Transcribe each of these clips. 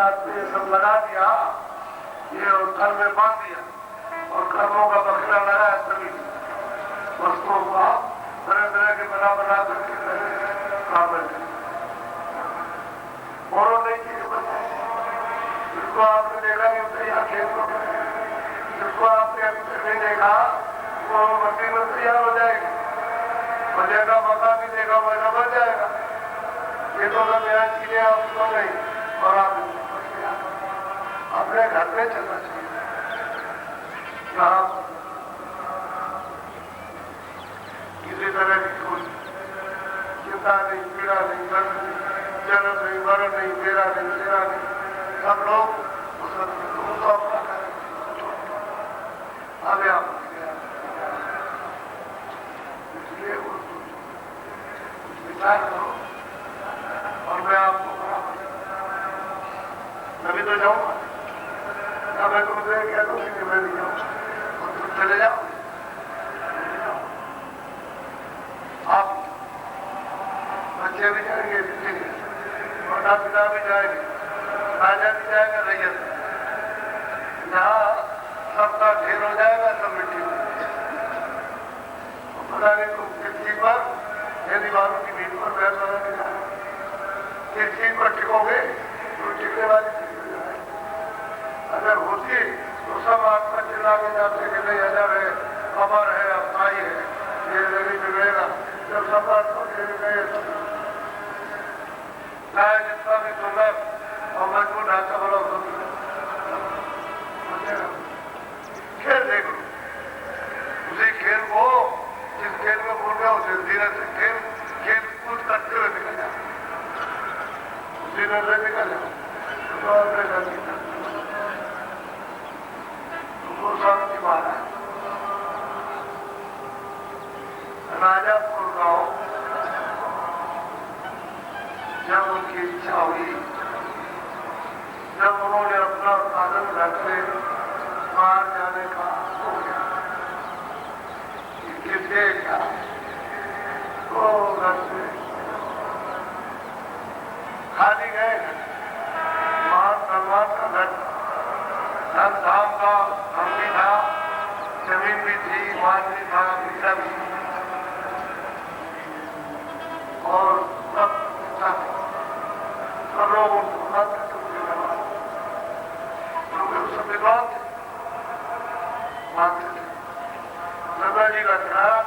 हाथ में सब लगा दिया, ये घर में बांध दिया और कर्मों का बखला लगा है सभी वस्तुओं को तरह तरह के बना बना करके काबिल और नहीं चीजें बनाए। जिसको आपने देखा नहीं उसे यहाँ खेत में, जिसको आपने अभी तक नहीं देखा वो मट्टी में तैयार हो जाएगी, बजेगा मका भी देगा वैसा बच जाएगा। ये तो नया चीजें आपको नहीं और आप अपने घर में चलना चाहिए, जहाँ किसी तरह की कोई चिंता नहीं, पीड़ा नहीं, दर्द नहीं, जन्म नहीं, मरण नहीं, तेरा नहीं, तेरा नहीं, सब लोग उसको अपना करें। आगे आप इसलिए विचार करो और मैं आपको तभी तो जाऊंगा ना, मैं तुमसे कह दूँ कि मैं नहीं जाऊंगा और तुम चले जाओ। आप बच्चे भी जाएंगे, माता पिता भी जाएंगे, राजा भी जाएगा, रैयत जहाँ सबका ढेर हो जाएगा सब मिट्टी में। पता नहीं तुम किस चीज पर, ये दीवारों की भीड़ पर बहस वाला नहीं जाए, किस चीज पर टिकोगे तो टिकने वाली चीज हो जाए। अगर होती तो सब आत्मा चिल्ला के जाते कि नहीं अजर है, अमर है, अस्थाई है, ये नहीं बिगड़ेगा। जब सब आत्मा गए चाहे जितना भी सुंदर और मजबूत ढांचा बना हो, खेल देख लो उसी खेल को, जिस खेल में बोल रहे उसे धीरे से खेल कूद करते हुए निकल जाए, उसी नजर निकल जाए तो अपने घर की तुमको शांति मारा है। राजापुर गांव जब उनकी इच्छा हुई, जब उन्होंने अपना साधन घर से बाहर जाने का हो गया, किसके क्या तो घर से खाली गए, भगवान का घर, धन धाम का हम भी था, जमीन भी थी, मान भी था, भिक्षा भी और सब लोग सब विद्वान थे, मानते थे। नंदा जी का किराया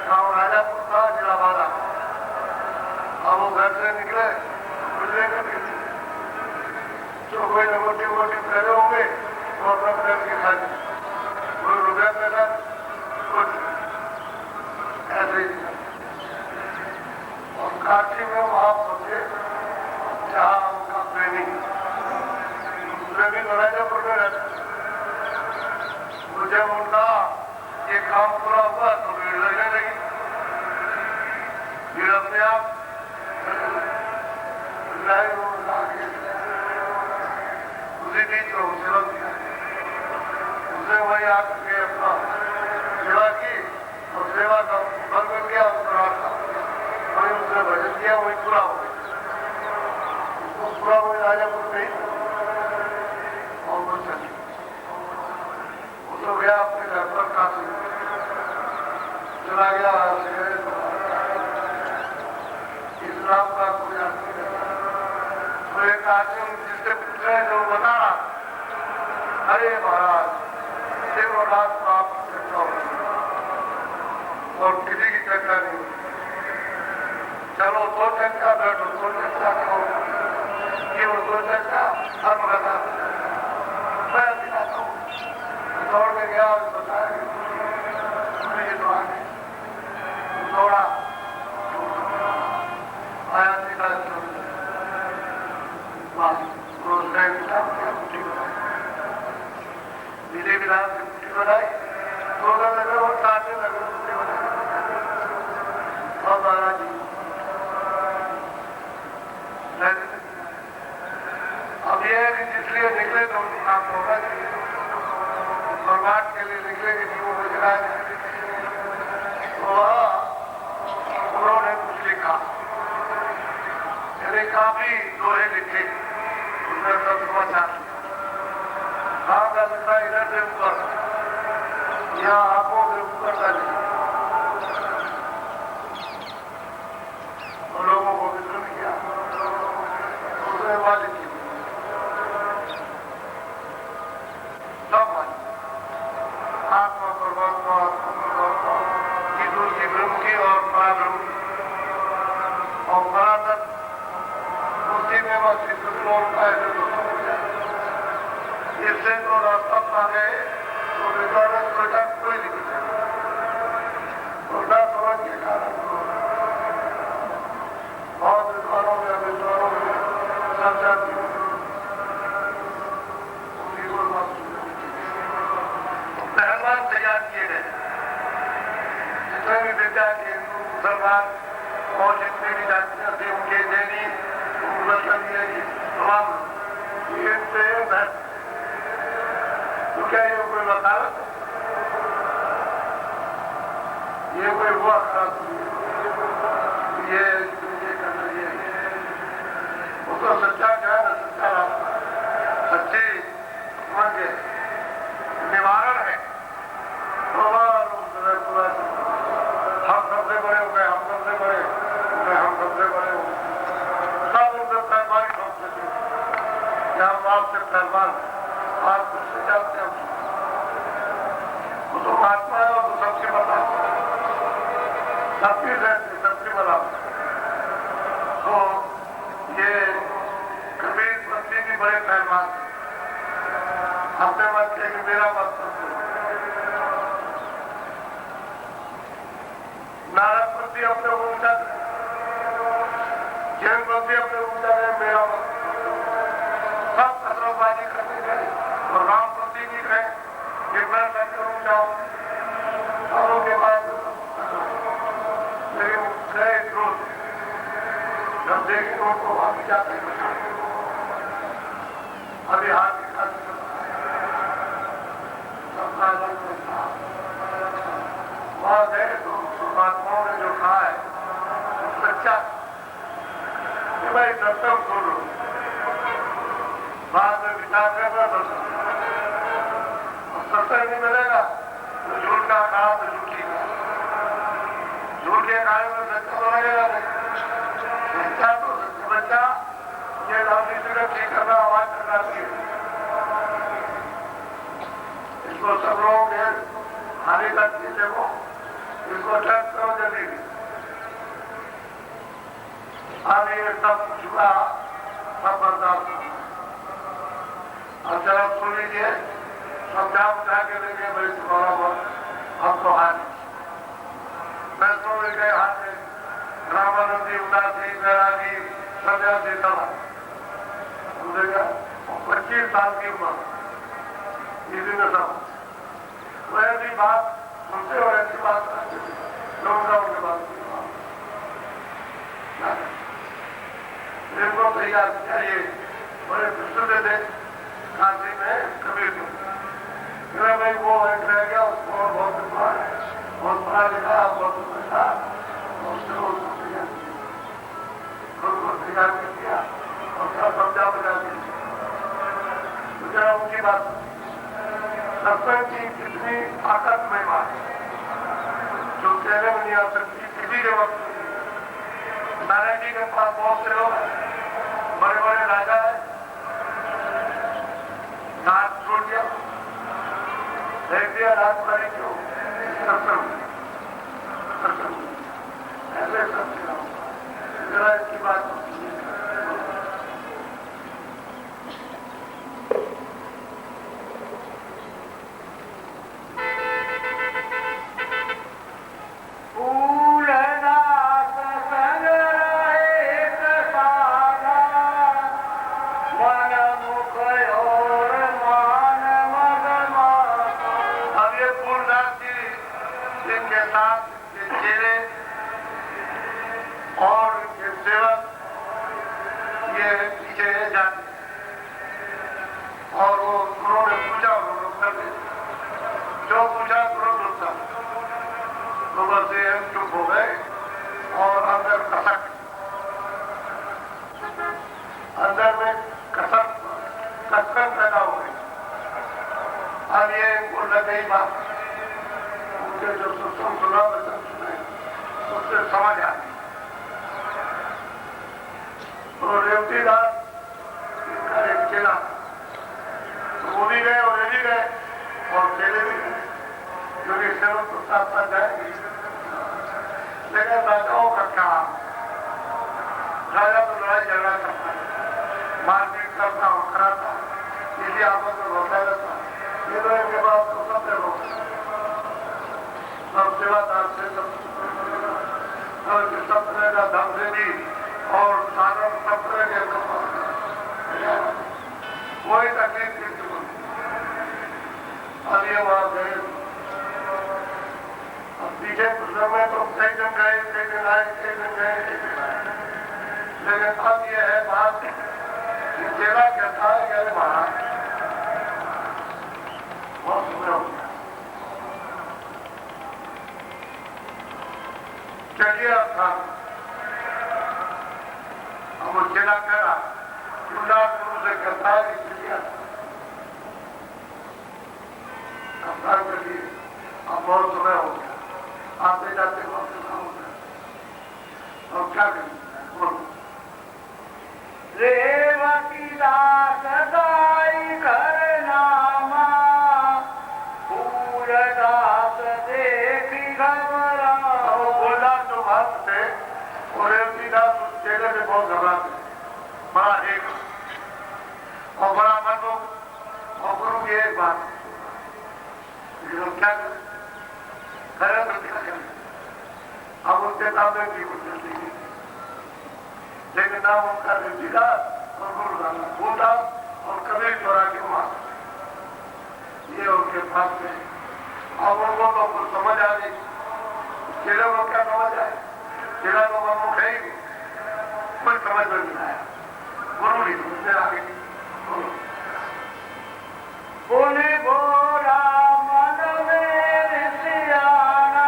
गाँव राजापुर था, जिला बाला। अब वो घर से निकले कुछ लेकर के जो कोई लंगोटी वोटी पहले होंगे तो अपना पैर के खा ली, कोई रुपया पैसा कुछ ऐसे ही। और काशी में वहां पहुंचे जहाँ उनका प्रेमी राजापुर में रहता। मुझे उनका ये काम पूरा हुआ तो भीड़ लगने लगी, भीड़ अपने आप उसी बीच में सेवा किया, उसे वही आकर के अपना सेवा की और सेवा का फल मिल गया, वही उसने भजन किया, वही पूरा हो गया। पूरा हो राजापुर में और वो चली, वो तो गया अपने घर पर, काशी चला गया। इस्लाम का कोई आदमी तो एक आदमी जिससे पूछ रहे जो बता रहा, अरे महाराज देवराज को आप चर्चा हो और किसी की चर्चा नहीं, चलो दो चर्चा बैठो, दो चर्चा करो, केवल दो चर्चा धर्म का मैं दिखाता हूँ। दौड़ में गया और बताया मुझे तो आगे दौड़ा आया, सीधा विधि विधान से मुट्ठी बनाई, रोजा लगे और काटने लगे मुट्ठी बनाई। और महाराज जी अब ये है कि जिसलिए निकले तो काम होगा चाहिए, भगवान के लिए निकले कि जीवों को जगाए। तो उन्होंने कुछ लिखा, यानी काफी दोहे लिखे, उसने सब समाचार कहा का बेटा इधर से ऊपर यहाँ आंखों से ऊपर डाली और लोगों को वितरण किया उसने मालिक की सब मालिक आत्मा परमात्मा ईश्वर की ब्रह्म की और पराब्रह्म और परातत्व उसी में बस लोग का इससे तो रास्ता पा गए तो विचारण बेटा कोई नहीं उल्टा समझ के कारण बहुत विद्वानों में अविद्वानों में चर्चा की पहलवान तैयार किए गए जितने भी विद्या के हिंदू मुसलमान और जितने भी जातियां थे उनके जैनी तमाम तो क्या ये कोई वकालत ये कोई हुआ ये करना ये वो तो सच्चा क्या है सच्चा सच्ची समझ के निवारण है हम सबसे बड़े हो गए हम सबसे बड़े हो गए हम सबसे बड़े हो सब उनसे पहलवानी समझते थे हम बाप से पहलवान आप से जाते हैं वो तो महात्मा है और तो सबके बता सबकी रहते सबके बता तो ये कबीर पत्नी भी बड़े पहलवान अपने मत के मेरा मत नारद पति अपने ऊंचा जैन पति अपने ऊंचा है मेरा मत सब कसरतबाजी करते गए और राम पति भी गए कितना करके ऊंचा और उनके बाद लेकिन गए क्रोध जब देखे तो उनको वापस जाते अभी हाथ वहां गए तो महात्माओं ने जो कहा है सच्चा कि भाई सत्संग सुन लो बाद में विचार करना सत्संग नहीं मिलेगा तो झूठ का कहा तो झूठी का झूठ के कारण में सच्चा तो लगेगा नहीं सच्चा तो बच्चा ये राजनीति ठीक करना आवाज करना चाहिए इसको सब लोग हानि करती है वो इसको टैक्स करो जल्दी अब ये सब चुका सब बर्दाश्त अब जरा सुन लीजिए समझा उठा के देंगे भाई तुम्हारा बहुत हम तो हार मैं सो गए हाथ में रामानंदी उदासी बैरागी सन्यासी सभा 25 साल की उम्र इसी में सब वो ऐसी बात सुनते हो ऐसी बात करते लोगों उनके बात इनको तैयार चाहिए बड़े विस्तृत थे काशी में कबीर मेरा भाई वो एक रह गया उसको बहुत विद्वान है बहुत पढ़ा लिखा बहुत पैसा उसको तैयार किया और क्या समझा बजा दिया उनकी बात सत्संग की कितनी ताकतमय बात है जो कहने में नहीं आ सकती किसी के वक्त नारायण जी के पास बहुत से लोग बड़े बड़े राजा है नाथ छोड़ दिया देख दिया राजकुमारी क्यों सत्संग ऐसे सबसे जरा इसकी बात चुप हो गए और अंदर कसक अंदर में कसक नई बात, मुझे जो सत्संग सुना वचन सुने उससे समझ आ गई। तो रेवती दास इनका एक चेला, वो भी गए और ये भी गए और चेले भी गए, क्योंकि सेवक तो साथ साथ जाएंगे। लेकिन राजाओं का क्या, राजा तो लड़ाई झगड़ा करता है, मारपीट करता और कराता, इसी आपस में होता रहता। ये तो इनके बाद तो सब लोग सब सेवादार से सब तरह का धन से भी और साधन सब तरह के कोई तकलीफ नहीं थी। अब ये बात है, अब पीछे कुछ समय तो कई दिन गए, कई दिन आए, कई दिन गए, लेकिन अब ये है बात कि चेला कहता है कि अरे महाराज बहुत समय हो गया, चलिए स्थान। अब वो चेला कह रहा गुरु से कहता है कि चलिए स्थान के लिए अब बहुत समय हो गया, आते जाते बहुत समय हो गया, और क्या करें बोलो। रेवती दास दाई घर नामा, फूल दास देखी घबरा। बोला जो बात थे और रेवती दास उस चेले से बहुत घबराते, बड़ा एक और बड़ा मनोक और गुरु की एक बात, लोग क्या करें, खैर तो क्या करें। अब उनके सामने की कुछ जल्दी नहीं, लेकिन नाम उनका रेवती दास और गुरु दास और कबीर चौरा के मां, ये उनके पास में। अब उनको तो कुछ समझ आ गई, चेले को क्या समझ आए, चेला तो मनमुख है ही, कोई समझ में नहीं आया, गुरु नहीं समझ में आ गई। बोले बोरा मन में सियाना,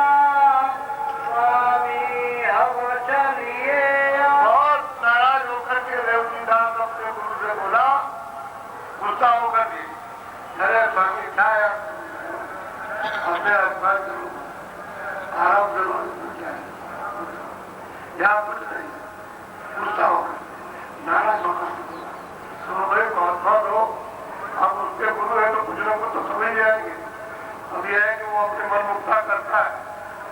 स्वामी अब चलिए। और नाराज होकर के रेवती दास अपने गुरु से बोला, गुस्सा होकर के, अरे स्वामी क्या है, अपने अस्पताल करो, आराम करो, यहाँ कुछ नहीं। गुस्सा होकर नाराज होकर सुनो भाई महात्मा हो, आप उसके गुरु है तो कुछ ना कुछ तो समझ जाएंगे। अब यह है कि वो अपने मन मुक्ता करता है,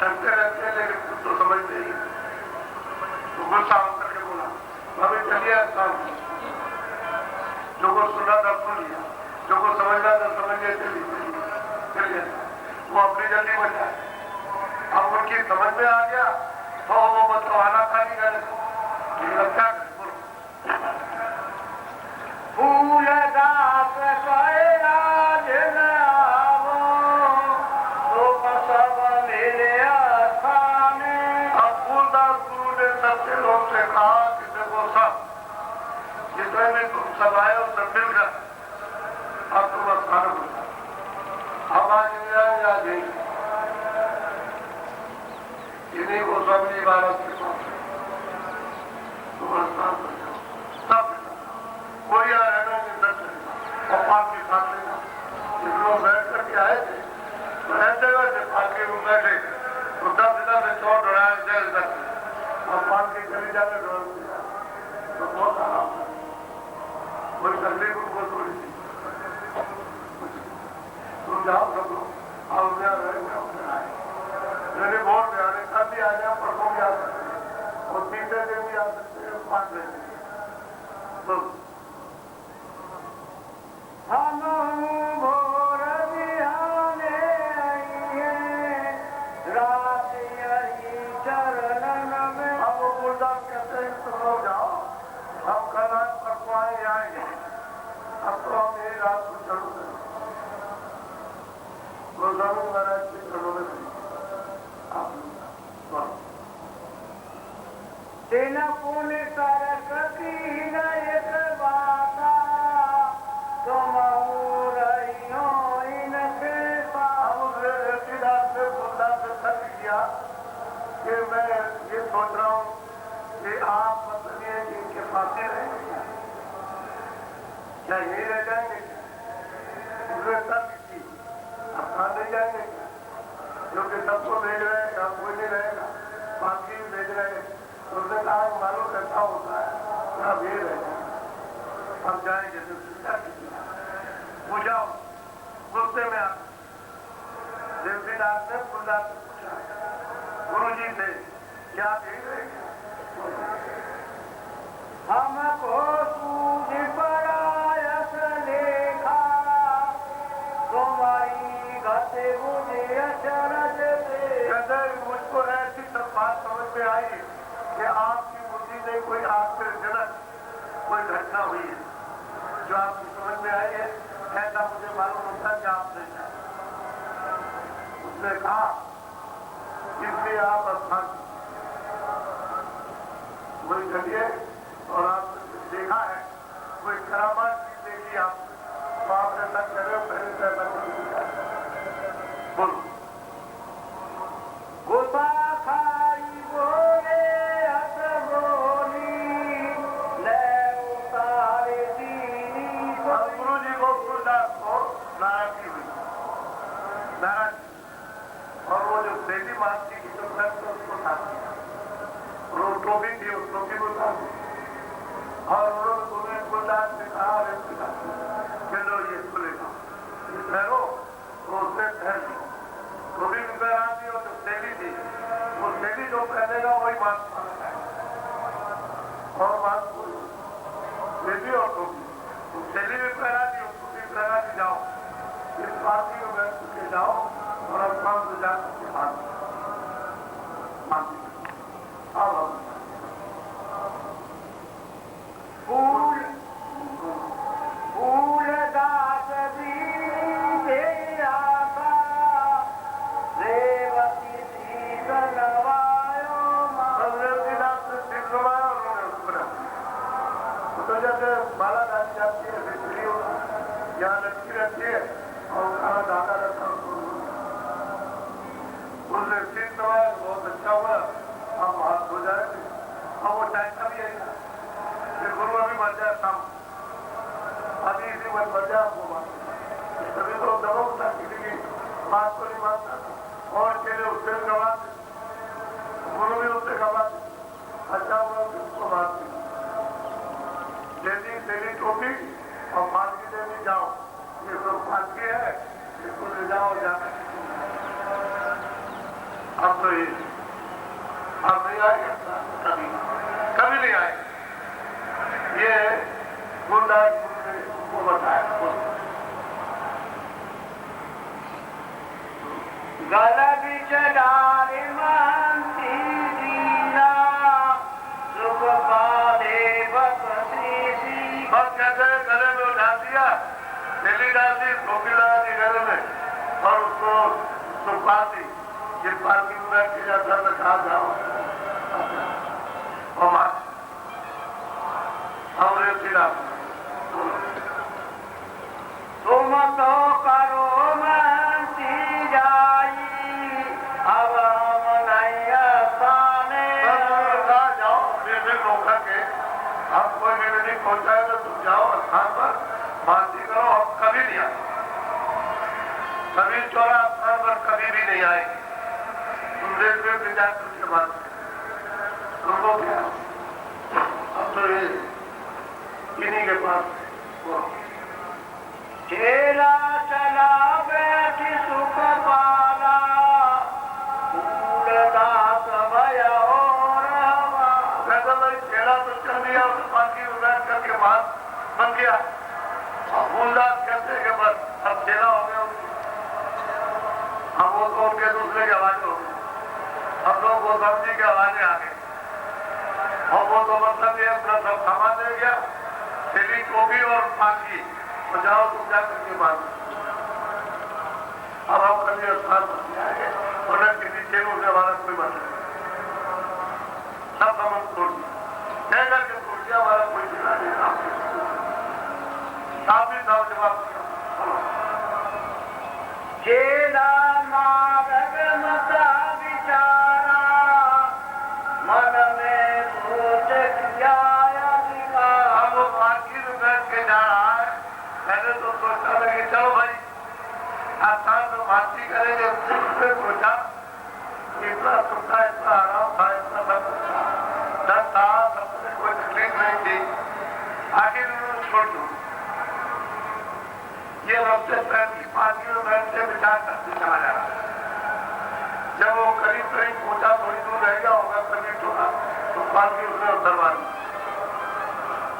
ठगते रहते हैं, लेकिन कुछ तो समझते ही। तो गुस्सा होकर के बोला, अभी चलिए स्थान, जो को सुना था सुन लिया, जो को समझना था समझ लिया, चलिए। वो अपनी जल्दी बच जाए, अब उनकी समझ में आ गया तो वो मतलब आना खाली करे, क्या करे बोलो। फूल दास कहे आज न आवो, लोग सब मिले स्थाने। अब फूलदास गुरु ने सबके लोग से कहा कि देखो सब जितने भी तुम सब आए हो सब मिलकर अब तुम स्थान हो जाओ, हम आज नहीं, इन्हीं को स्वामी भारत के पास तुम स्थान हो जाओ, सब कोई रहना नहीं सकते और पाल के साथ लेना। जिस लोग बैठ करके आए थे तो ऐसे वैसे पाल के रूप बैठे तो 10 दिन से चोट उड़ाए जेल तक और पाल के चले जाने तो बहुत आराम है, कोई तकलीफ उनको थोड़ी सी। तुम जाओ सब लोग आओ, रहेंगे आए, मेरे वोट में आने कल भी आ जाए, परसों भी आ सकते हैं और तीसरे दिन भी आ सकते हैं, 5 दिन भी। हम भोर बिहाने आइए, रात यही चरणन में। अब वो गुरदास कहते हैं तुम लोग जाओ, हम कल आज परसों आए आएंगे, अब तो हम यही रात को चलो गोस्वामी महाराज के चरणों में दिन पुण्य कर ककीन एक बाता, तुम रहियो इनके हम रेवतीदास से गुरदास से तर्क किया कि मैं ये सोच रहा हूँ कि आप मतलब ये इनके पास ही रहेंगे, क्या यही रह जाएंगे? उसने तर्क की, अब नहीं क्योंकि सबको भेज रहे हैं, कोई नहीं रहेगा, बाकी भी भेज रहे हैं। उसने कहा मालूम कैसा होता है, क्या भेज रहे हैं, हम जाएंगे तो चिंता कीजिए, पूछा गुस्से में आप देवदास ने फुलदास से पूछा, गुरु जी से क्या भेज रहे हैं? हमको सूझ पड़ा यस लेखा, तुम्हारी गति मुझे अचरज दे। कहते मुझको ऐसी सब बात समझ में आई कि आपकी बुद्धि से कोई आश्चर्यजनक कोई घटना हुई है जो आपकी समझ में आई है, ऐसा मुझे मालूम होता है कि आपने चाहा। उसने कहा इसलिए आप स्थान वही करिए और आपने देखा है कोई करामात चीज देखी आप तो आपने तक करे पहले से ऐसा नहीं किया। बोलो गुस्सा खाई बोले हस बोली, ले उतारे दीनी और गुरु जी को फुलदास को नाराजगी हुई, नाराजगी, और वो जो देवी मानती की जो दर्द उसको साथ दिया, और वो टोपी थी उस टोपी को साथ दी, और उन्होंने तुम्हें फुलदास से कहा चलो ये खुलेगा, ये ठहरो, तो उसने ठहर दी, टोपी भी पहना दी और जो शैली थी वो शैली जो पहनेगा वही बात मानता है, और बात कोई देवी और टोपी तो शैली भी पहना दी और टोपी पहना दी, जाओ इस पार्टी को बैठ के जाओ और अपमान से जाकर हाथ अब फूल फूल दास दीनी आका, रेवती शीत नवायो तो जैसे बाला डाली जाती है बिजली यहाँ लटकी रहती है और खाना ढाका रहता है, उसने शीत नवाया बहुत अच्छा हुआ, हम हाथ हो जाएंगे, अब वो टाइम का भी आएगा, फिर गुरु अभी मर जाए शाम, अभी इसी में मर जाए वो बात, तभी तो दबों किसी की बात को नहीं मानता, और चले उससे गवाते, गुरु भी उससे गवाते, अच्छा हुआ उसको बात की देवी टोपी और फांसी देवी जाओ, ये तो फांसी है, इसको ले जाओ जाकर अब तो ये अब नहीं आएगा, कभी कभी नहीं आएगा, ये गुरुदास ने उसको बताया। गल बिच डारे मानती दीना, सुख पाले बकसी सी। बस कहते हैं गले में उठा दिया, थैली डाल दी, टोपी डाल दी गले में और उसको सुखा दी, ये पालकी में बैठ के जाता था, कहा जाओ और मार और तुम तो करो मानती जाई, अब हम नहीं आसाने। जाओ निर्णय होकर के, आप कोई निर्णय नहीं पहुंचाए तो तुम जाओ स्थान पर मानती करो, हम कभी नहीं आए, कभी चौरा स्थान पर कभी भी नहीं आए, तुम रेलवे में जाकर उसके बाद तुमको क्या अब तो ये किन्हीं के पास चेला चला बैठी सुख पाला, दास भया और कहता भाई चेला तो चल दिया, उस पालकी में बैठ करके बात बन गया, और फूलदास कहते हैं कि बस अब चेला हो गया, अब वो तो उनके दूसरे के आवाज हो गए, अब लोग गोस्वामी जी के आवाजें आ गए, और वो तो मतलब ये अपना सब सामान दे गया, थैली टोपी और पालकी, तो जाओ तुम जाकर के बात, अब हम कभी स्थान पर जाएंगे और न किसी चेलों से हमारा कोई मतलब नहीं, सब हम छोड़ दिया, कह करके छोड़ दिया, हमारा कोई जिला नहीं, आप भी साफ जवाब दिया। चेला मार्ग मता विचारा, मन में सोच किया अधिकार। अब वो पालकी में बैठ के जा रहा है, पहले तो सोचता था कि चलो भाई आसान तो मानती करेंगे। उसने सोचा इतना सुख था, इतना आराम था, इतना सब धन था, सबसे कोई तकलीफ नहीं थी, आखिर उन्होंने छोड़ दो। ये हमसे 5 किलोमीटर से विचार करते चला जा रहा। जब वो करीब करीब पहुंचा, थोड़ी दूर रह गया होगा, कभी थोड़ा तो पालकी उसने उतरवा दी।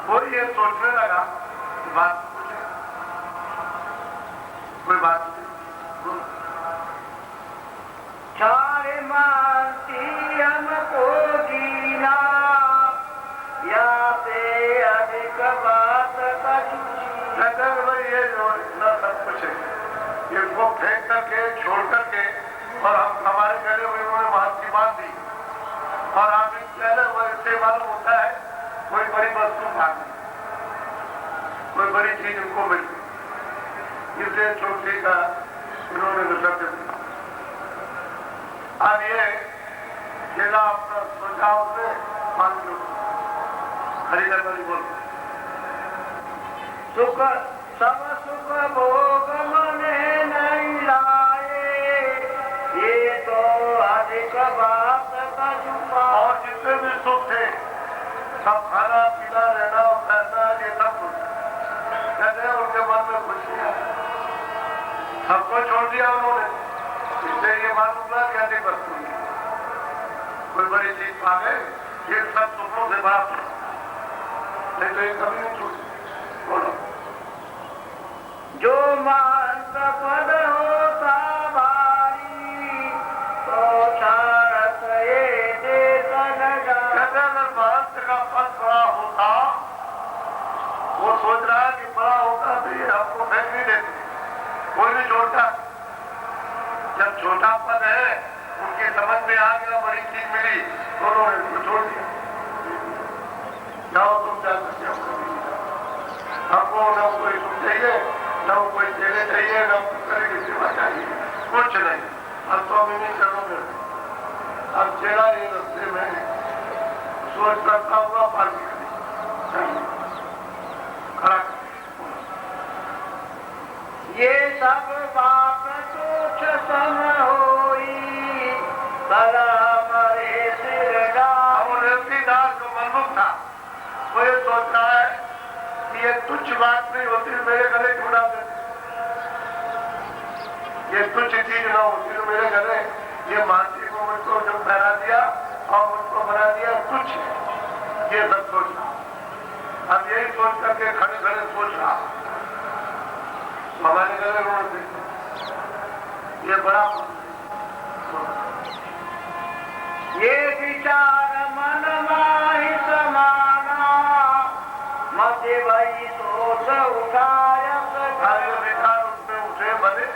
वो ये सोचने लगा बात कोई बात चारे मानती हमको जीना या से अधिक बात भाई ये जो इतना सब कुछ है, इसको फेंक करके छोड़ करके और हम हमारे गले में उन्होंने मानसी बांध दी और आप पहले वो इससे मालूम होता है कोई बड़ी वस्तु भाग कोई बड़ी चीज उनको मिल गई, इसलिए छोटी का उन्होंने विसर्जन दिया। अब ये जिला अपना सोचा उसने 5 किलो हरिकर वाली बोल सुख सब सुख भोग मने नहीं लाए, ये तो अधिक बात का छुपा। और जितने भी सुख थे सब खाना पीना रहना पैसा ये सब कुछ कहते हैं उनके मन में खुशी है, सबको छोड़ दिया उन्होंने। इससे ये मालूम हुआ कि अधिक वस्तु कोई बड़ी चीज पा गए, ये सब सुखों से बड़ा नहीं तो ये कभी नहीं छूटे। बोलो जो मानस पद होता भारी तो छाड़त ये देश न जाए। अगर मानस का पद बड़ा होता, वो सोच रहा है कि बड़ा होता तो ये हमको फेंक नहीं देते, कोई नहीं छोड़ता। जब छोटा पद है उनकी समझ में आ गया बड़ी चीज मिली तो उन्होंने उसको छोड़ दिया। जाओ तुम जा सकते हो, हमको न कोई सुख चाहिए, न कोई चेले चाहिए, न करे की सेवा चाहिए, कुछ नहीं। अब तो हम नहीं करोगे। अब चेला ये रस्ते में सोच करता हुआ पालकी खड़ा ये सब बात तुच्छ सम होई, भला मरे सिर डाल। और रेवतीदास जो मनमुख था वो ये सोच रहा है कि ये तुच्छ बात नहीं होती तो मेरे गले क्यों डाल देते, ये तुच्छ चीज ना होती तो मेरे गले ये मानसी को मुझको जो पहरा दिया और मुझको बना दिया तुच्छ, ये सब सोच रहा। अब यही सोच करके खड़े खड़े सोच रहा हमारे गले रोड से ये बड़ा ये विचार मन माहि समाना, मध्य वही सोच उठाया सारे विचार उसमें उठे बने।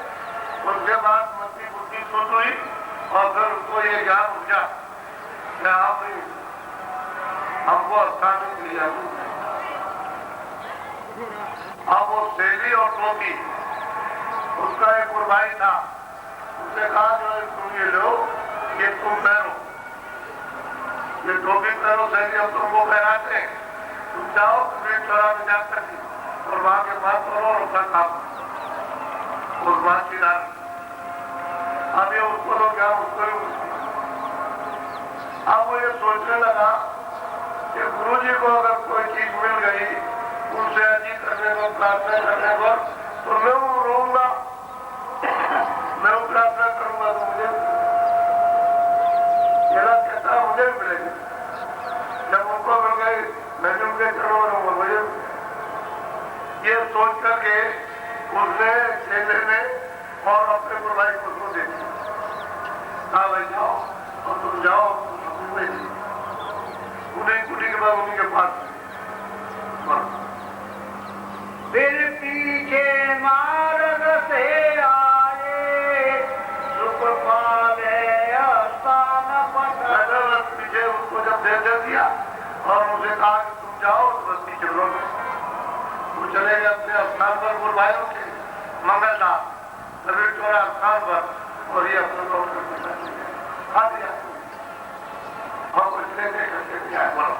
उसके बाद मस्ती बुद्धि सुन हुई और फिर उसको ये ज्ञान उठा कि आप हमको स्थान नहीं दिया। अब वो सेली और टोपी, उसका एक भाई था, उसने कहा जो तुम ये लो, ये तुम पहनो, ये टोपी पहनो, सेली हम तुमको पहनाते हैं, तुम जाओ तुम्हें चौरा में जाकर और वहां के बात करो और उसका काम उस बात की डाल। अब ये उसको तो क्या उसको अब वो ये सोचने लगा कि गुरु जी को अगर कोई चीज मिल गई उनसे अर्जी करने को, प्रार्थना करने पर, तो मैं वो रोऊंगा, मैं वो प्रार्थना करूंगा तो मुझे कहता मुझे भी मिलेगी। जब उनको मिल गई मैं भी उनके चरणों में रहूंगा, मुझे ये सोच करके उसने चेले ने और अपने गुरुभाई को उसको दे दिया। हाँ भाई जाओ और तुम जाओ उन्हीं कुटी के बाद उन्हीं के पास। फिर पीछे मार्ग से आए, सुख पावे स्थान पता। पीछे उसको जब दे दिया और मुझे कहा कि तुम जाओ तो बस पीछे लोग वो चले गए अपने स्थान पर, गुरुभाइयों के मंगलदास सभी चौरा स्थान पर, और ये अपने लोग खा दिया और कुछ लेने करके दिया। बोलो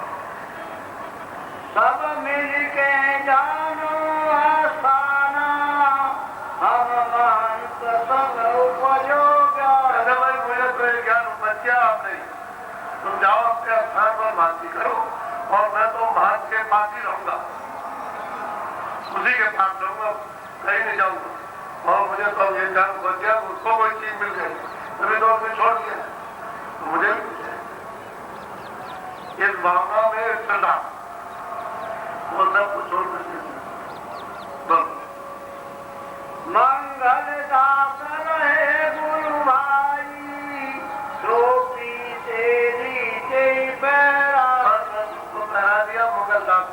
सब मिल के जानो आस्थाना, हम महंत सब उपजो तुम जाओ अपने स्थान पर भांति करो और मैं तो भांत के पास ही रहूंगा, उसी के पास रहूंगा, कहीं नहीं जाऊंगा। और मुझे तो ये जान हो गया उसको कोई चीज मिल गई तभी तो उसने छोड़ दिया, तो मुझे इस भावना में श्रद्धा वो सब कुछ छोड़ सकते बोल। मंगल दासन है गुरु भाई, टोपी तेरी जय पैरा। उसको पहरा दिया मंगल दास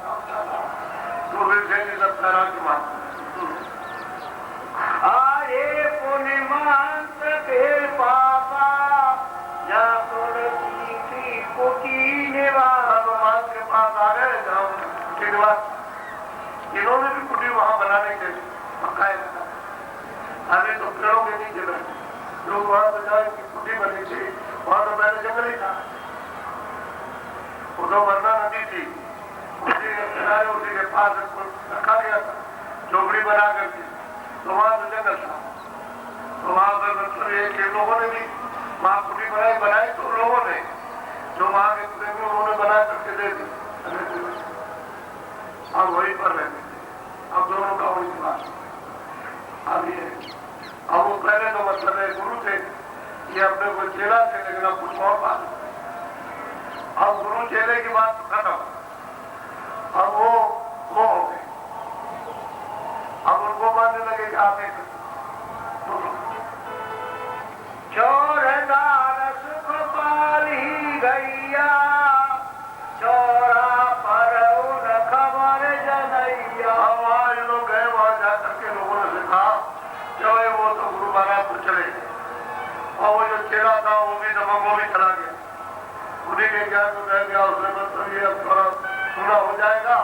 तो फिर से सब पहरा की मार। आरे पुण्य महंत फिर पापा, जा तुलसी की कुटी निवास। हनुमान के पास आ गए जहाँ कुटी निवास, इन्होंने भी कुटी वहां बनाने के पकाए अभी तो पेड़ों के नीचे बैठे लोग वहां तो जाए की कुटी बनी थी, वहां तो पहले जंगल ही था, वो तो वरना नदी थी, उसी के किनारे उसी के पास रखा गया था झोपड़ी बना करके, तो वहां तो जंगल था। तो वहां पर मतलब ये कि लोगों ने भी वहां कुटी बनाई तो लोगों ने जो वहां के प्रेमी उन्होंने बना करके दे दी, अब वहीं पर रहते थे। अब दोनों का वही बात अब ये, अब वो पहले तो मतलब है गुरु थे, ये अपने को चेला थे, लेकिन अब कुछ और बात। अब गुरु चेले की बात तो खत्म, अब वो हो गए, अब उनको मानने लगे कि आप एक चोरदार सुख पाली गैया, चोरा पर उन खबर जनैया। अब वहां ये लोग गए, वहां जाकर के लोगों ने लिखा कि भाई वो तो गुरु महाराज तो चले गए, और वो जो चेला था वो भी दबंगों भी चला गया, उन्हीं के ज्ञान को कह दिया उसने, मतलब ये अब थोड़ा सुना हो जाएगा,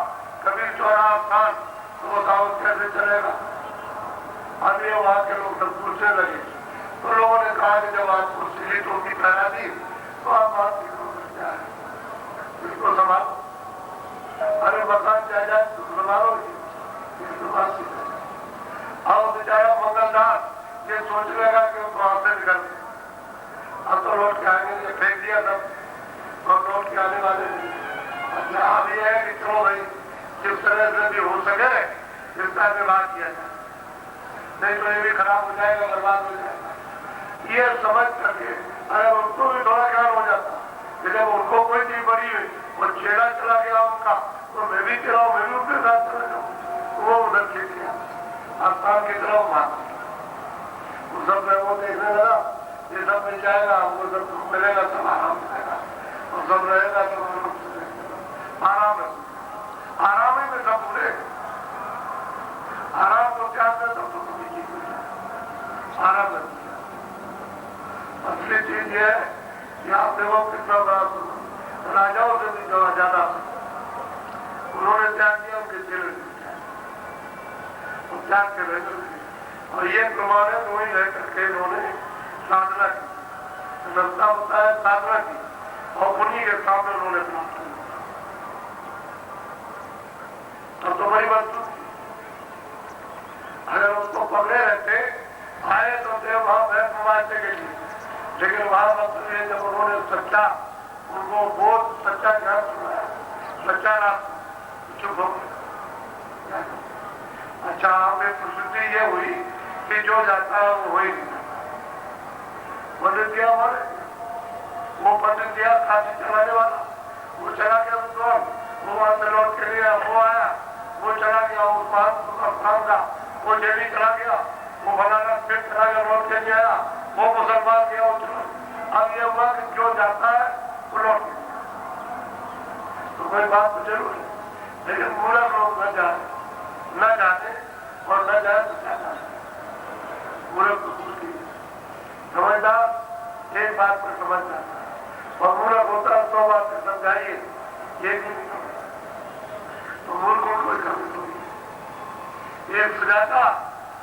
कबीर चौराहा स्थान, तो वो दावत कैसे चलेगा। अब ये वहां के लोग सब पूछने लगे, तो लोगों ने कहा कि जब आपको सीढ़ी टोपी पहना दी तो आप बात इसको संभालो, अरे मकान जायदाद संभालो, इसको बात अब बेचारा मंगलदास ये सोच लेगा कि वो वहां से निकल गए, अब तो लौट के आएंगे, ये फेंक दिया तब तो अब लौट के आने वाले नहीं। अच्छा अब ये है कि चलो भाई जिस तरह से भी हो सके इस तरह से बात किया जाए, नहीं तो ये भी खराब हो जाएगा, बर्बाद हो जाएगा। ये समझ करके अगर उनको भी थोड़ा ज्ञान हो जाता कि जब उनको कोई चीज बड़ी हुई और चेला चला गया उनका, तो मैं भी चलाऊं, मैं भी उनके साथ चला जाऊं, वो उधर खींच गया आस्थान की तरफ मार, उस सब वो देखने लगा ये सब मिल जाएगा, हमको सब मिलेगा, सब आराम रहेगा और सब रहेगा सब आराम है, आराम ही में सब पूरे आराम को क्या सब तो कभी चीज मिल जाए आराम है। असली चीज ये है कि आप देखो कितना बड़ा राजाओं से भी जो ज्यादा उन्होंने त्याग किया, उनके चेले त्याग के रह करके, और ये प्रमाण है वही रह करके इन्होंने साधना की, रस्ता होता है साधना की, और उन्हीं के सामने उन्होंने प्राप्त किया। अब तो बड़ी बात अगर उसको पकड़े रहते आए तो देव भाव है समाजने के लिए, लेकिन वहां मतलब ये जब उन्होंने सच्चा उनको बहुत सच्चा ज्ञान सुनाया, सच्चा रास्ता चुप हो गया। अच्छा हमें प्रसिद्धि ये हुई कि जो जाता है वो वही पंडित दिया वाले, वो पंडित दिया खासी चलाने वाला, वो चला गया विद्वान, वो वहां से लौट के लिए वो आया, वो चला गया उस बात का, वो जेली चला गया, वो फलाना फिर चला गया, लौट के नहीं आया, वो मुसलमान गया, वो चला। अब ये हुआ कि जो जाता है वो लौट गया, तो कोई बात तो जरूर है, लेकिन पूरा लोग न जाए, न जाने और न जाए तो क्या जाए, पूरे कुछ समझदार एक बात पर समझ जाता है, और पूरा होता है 100 बात से समझाइए एक ही नहीं, तो मूल को कोई कमी नहीं, एक सुजाता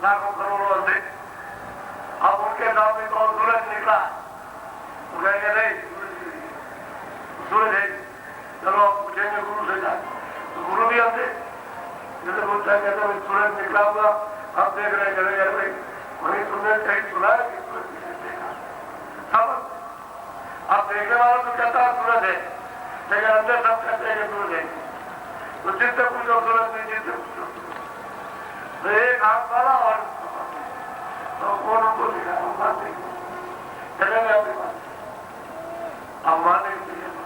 लाखों करोड़ों अधिक, अब उनके सामने तो सूरज निकला, तो कहेंगे नहीं सूरज है, चलो आप पूछेंगे गुरु से जाए, तो गुरु भी अंधे, जैसे बोलता है कहते हैं सूरज निकला हुआ, अब देख रहे चले गए, वही तुमने कहीं सुना है कि सूरज देखा, अब देखने वालों तो कहता है सूरज है, लेकिन अंदर सब कहते हैं कि सूरज है। तो जिससे पूछो सूरज नहीं, जिससे पूछो तो एक हाथ वाला और तो कौन उनको दिखा चलेंगे अपनी बात। अब माने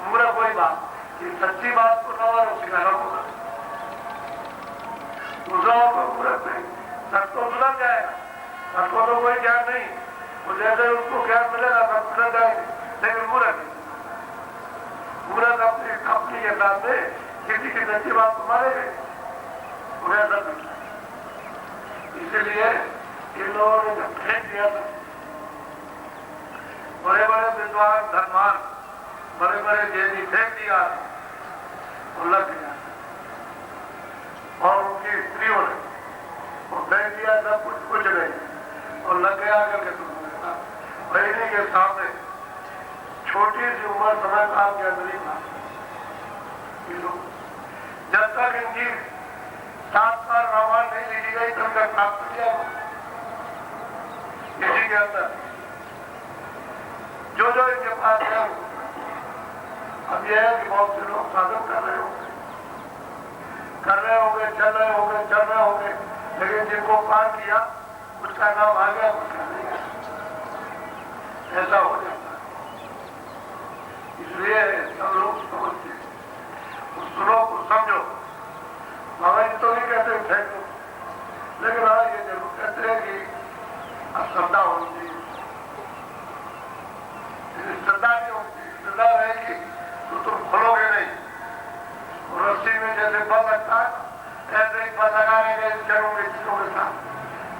पूरा कोई बात कि सच्ची बात को न मानो सिखाना होगा, दूसरा को पूरा नहीं, सच तो सुधर जाएगा, सच को तो कोई ज्ञान नहीं, वो जैसे उसको ज्ञान मिलेगा सब सुधर जाएंगे, लेकिन मूर्ख अपनी के साथ में किसी की सच्ची बात को मानेंगे उन्हें सब मिलता है। इसीलिए इन लोगों ने जब फेंक दिया था, बड़े बड़े विद्वान धर्मान बड़े बड़े जैनी फेंक दिया और लग गया, और उनकी स्त्रियों ने वो फेंक दिया सब कुछ नहीं और लग गया करके बहनी के सामने छोटी सी उम्र समय काम के अंदर ही था। जब तक इनकी 7 साल रामायण नहीं लिखी गई तब तक प्राप्त किया इसी के अंदर जो जो इनके पास है। अब यह है कि बहुत से लोग साधन कर रहे होंगे, चल रहे होंगे, लेकिन जिनको पार किया उसका नाम आ गया, उसका नहीं गया, ऐसा हो जाता है। इसलिए सब लोग समझते सुनो को समझो, बाबा जी तो नहीं कहते फेंक दो, लेकिन हाँ ये जरूर कहते हैं कि श्रद्धा होनी चाहिए। श्रद्धा नहीं होती, श्रद्धा रहेगी तो तुम खोलोगे नहीं, रस्सी में जैसे बल लगता है ऐसे ही बल लगाने के चलोगे चीजों के साथ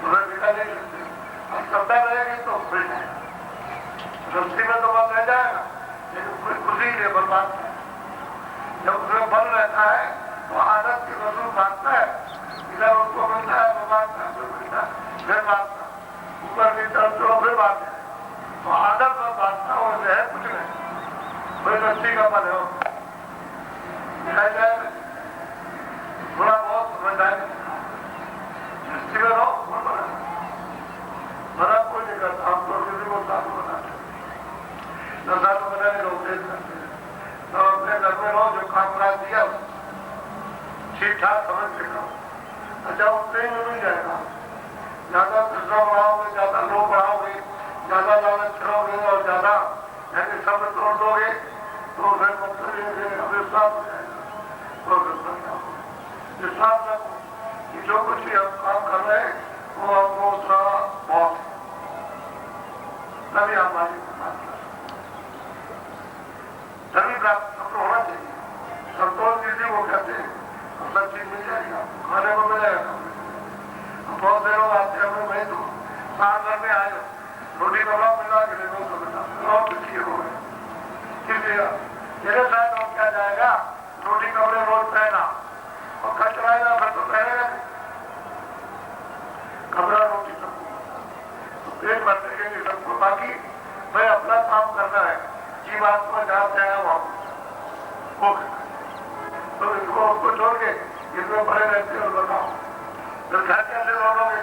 तुम्हें बिना नहीं सकते। और श्रद्धा रहेगी तो खुल जाएगा, रस्सी में तो बल रह जाएगा लेकिन खुशी के बर्बाद है। जब उसमें बल रहता है तो आदत के वसूल बांटता है, इधर उसको मिलता है तो बांटता है, फिर बांटता ऊपर की तरफ चलो फिर बांटता है, तो आदत में बांटता हो है कुछ नहीं, कोई रस्सी का बल है दिखाई जाए थोड़ा बहुत समझदारी रस्सी में रहो बड़ा कोई नहीं करता। हम तो किसी को साधु बनाते न साधु बनाने लोग देख सकते हैं, तो अपने घर में रहो, जो काम करा दिया ठीक ठाक समझ के करो। अच्छा उतने ही मिल जाएगा, ज्यादा कृष्णा बढ़ाओगे, ज्यादा लोग बढ़ाओगे, ज्यादा लालच करोगे और ज्यादा यानी सब तोड़ दोगे तो फिर मतलब विश्वास हो जाएगा। तो विश्वास रखो कि जो कुछ भी हम काम कर रहे हैं वो हमको उसका बहुत है, तभी हमारी सभी प्राप्त सबको होना चाहिए। संतोष किसी को कहते हैं, सब चीज मिल जाएगी, आपको खाने को मिलेगा। बहुत से लोग आते हैं, भाई तो साल भर में आए रोटी कपड़ा मिला के और किसी हो गए मेरे साथ और क्या जाएगा, रोटी कपड़े रोज पहना और खर्च रहेगा फिर तो पहनेगा कपड़ा रोटी सबको, तो पेट भर देंगे सबको। बाकी भाई अपना काम करना है, जीवात्मा जहाँ से आया वहां वो तो इनको उसको छोड़ के इसमें पड़े रहते और बताओ तो घर कैसे लौटोगे,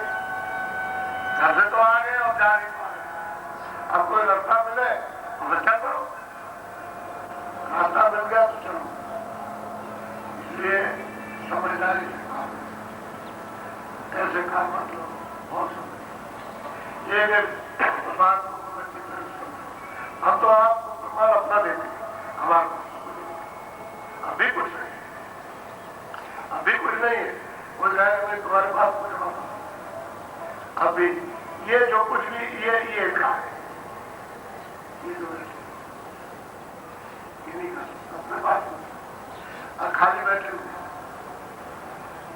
घर से तो आ गए और जा नहीं पा रहे। अब कोई रास्ता मिले तो अच्छा करो, रास्ता मिल गया तो चलो। इसलिए समझदारी से काम कैसे काम मतलब बहुत समझ ये बात हम तो आपको प्रमाण अपना देते हमारा अभी कुछ नहीं, अभी कुछ नहीं है, वो जाएगा मैं तुम्हारे पास कुछ बताऊं। अभी ये जो कुछ भी ये का है, ये जो है ये नहीं कर सकता अपने पास खाली बैठे हुए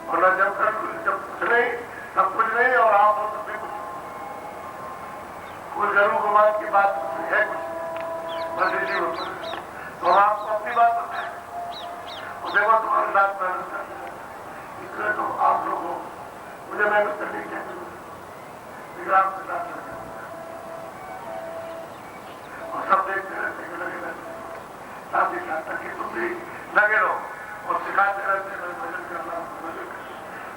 और न जब कुछ नहीं तब कुछ नहीं और आप हो तब भी कुछ गरु गुमान की बात है कुछ बस इसी होता है। तो हम आपको अपनी बात बताएं उसे वो तुम्हारे साथ मेहनत करते हैं, इसलिए तो आप लोग हो मुझे मेहनत करनी चाहिए विग्राम के साथ लगे और सब देखते रहते हैं लगे रहते साथ ही साथ ताकि तुम भी लगे रहो और सिखाते रहते हैं भजन करना,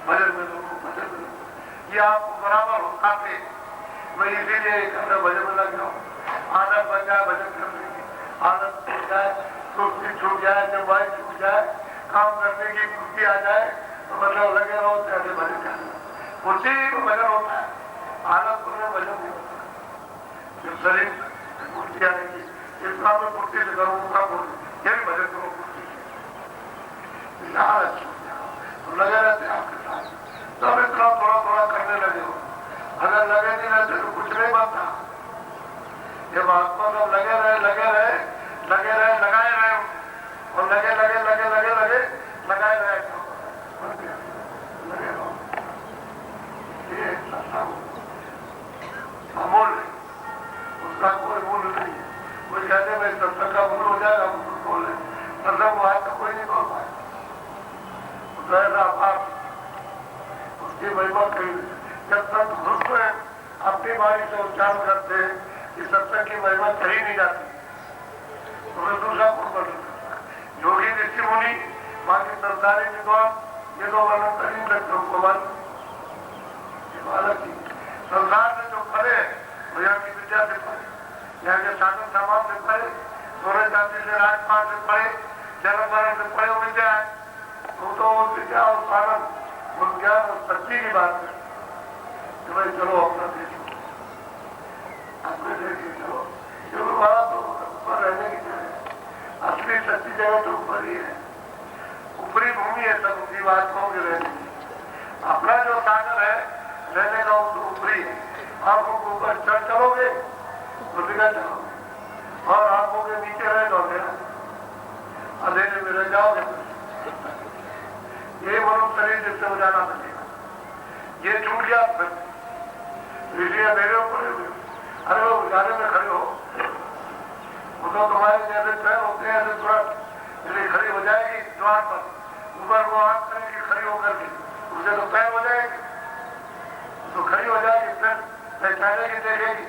भजन में लोगों को भजन में ये आपको बराबर होते मैं इसीलिए भजन में लग जाऊँ, आदत बन जाए भजन करने की हालत छूट जाए, दोस्ती छूट जाए, जलवायु छूट जाए, काम करने की फुर्ती आ जाए तो मतलब लगे रहो कैसे भजन करना। फुर्ती में भजन होता है, हालत में भजन नहीं होता। जब शरीर फुर्ती आने की इतना मैं फुर्ती से करूँ उतना फुर्ती, ये भी भजन करो फुर्ती से, हालत छूट जाओ तो लगे रहते आपके साथ, तब इतना थोड़ा थोड़ा करने लगे हो। अगर लगे नहीं रहते तो कुछ नहीं बनता। ये महात्मा सब लगे रहे लगाए रहे और लगे लगाए रहे लगे रहो। ये अमूल्य, उसका कोई मूल्य नहीं है। कोई कहते भाई सत्संग का मूल्य हो जाएगा, बोले सत्संग वहां तो कोई नहीं बोल पाए, उसकी महिमा कही। जब तक खुद अपनी बाणी से उच्चारण करते हैं कि सत्संग की महिमा कही नहीं जाती, तो दूसरा कौन वर्णन करता है? योगी ऋषि मुनि, बाकी संसारी विद्वान, ये दो वर्णन कर नहीं सकते उनको मन संसार में जो पढ़े वो यहाँ की विद्या से पढ़े, यहाँ के साधन सामान से पढ़े, सोने चांदी से राजपाट से पढ़े, जन्म मरण से पढ़े, वो विद्या है। तो विद्या और साधन वो ज्ञान और सच्ची की बात है कि भाई चलो अपना देखो, अपने देखिए चलो, क्योंकि वहां तो ऊपर रहने की जगह, असली सच्ची जगह तो ऊपर ही है, ऊपरी भूमि है सब उनकी बातों के रहने की। अपना जो सागर है रहने का वो तो ऊपरी है। आप ऊपर चढ़ चलोगे तो बिगड़ जाओगे, और आंखों के नीचे रह जाओगे, अंधेरे में रह जाओगे। ये मनुष्य शरीर जिससे हो जाना पड़ेगा, ये छूट गया फिर इसलिए मेरे ऊपर अरे वो उजाले में खड़े हो, वो तो तुम्हारे जैसे पैर होते हैं ऐसे तुरंत इसलिए खड़ी हो जाएगी द्वार पर, ऊपर वो आंख करेगी खड़ी होकर के, उसे तो पैर हो जाएगी, तो खड़ी हो जाएगी, फिर पहचानेगी देखेगी,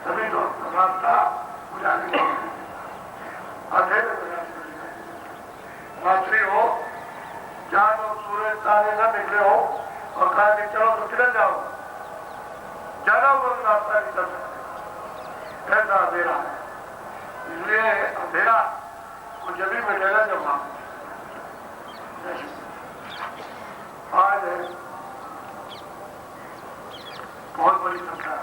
तभी तो रास्ता उजाले अंधेरे में रात्रि हो, चांद और सूरज तारे न निकले हो और कहा कि चलो तो किधर जाओ, ज्यादा वो रास्ता निकल सकते, ऐसा अंधेरा है। इसलिए अंधेरा वो जब भी मिलेगा जब हम आज बहुत बड़ी संख्या है,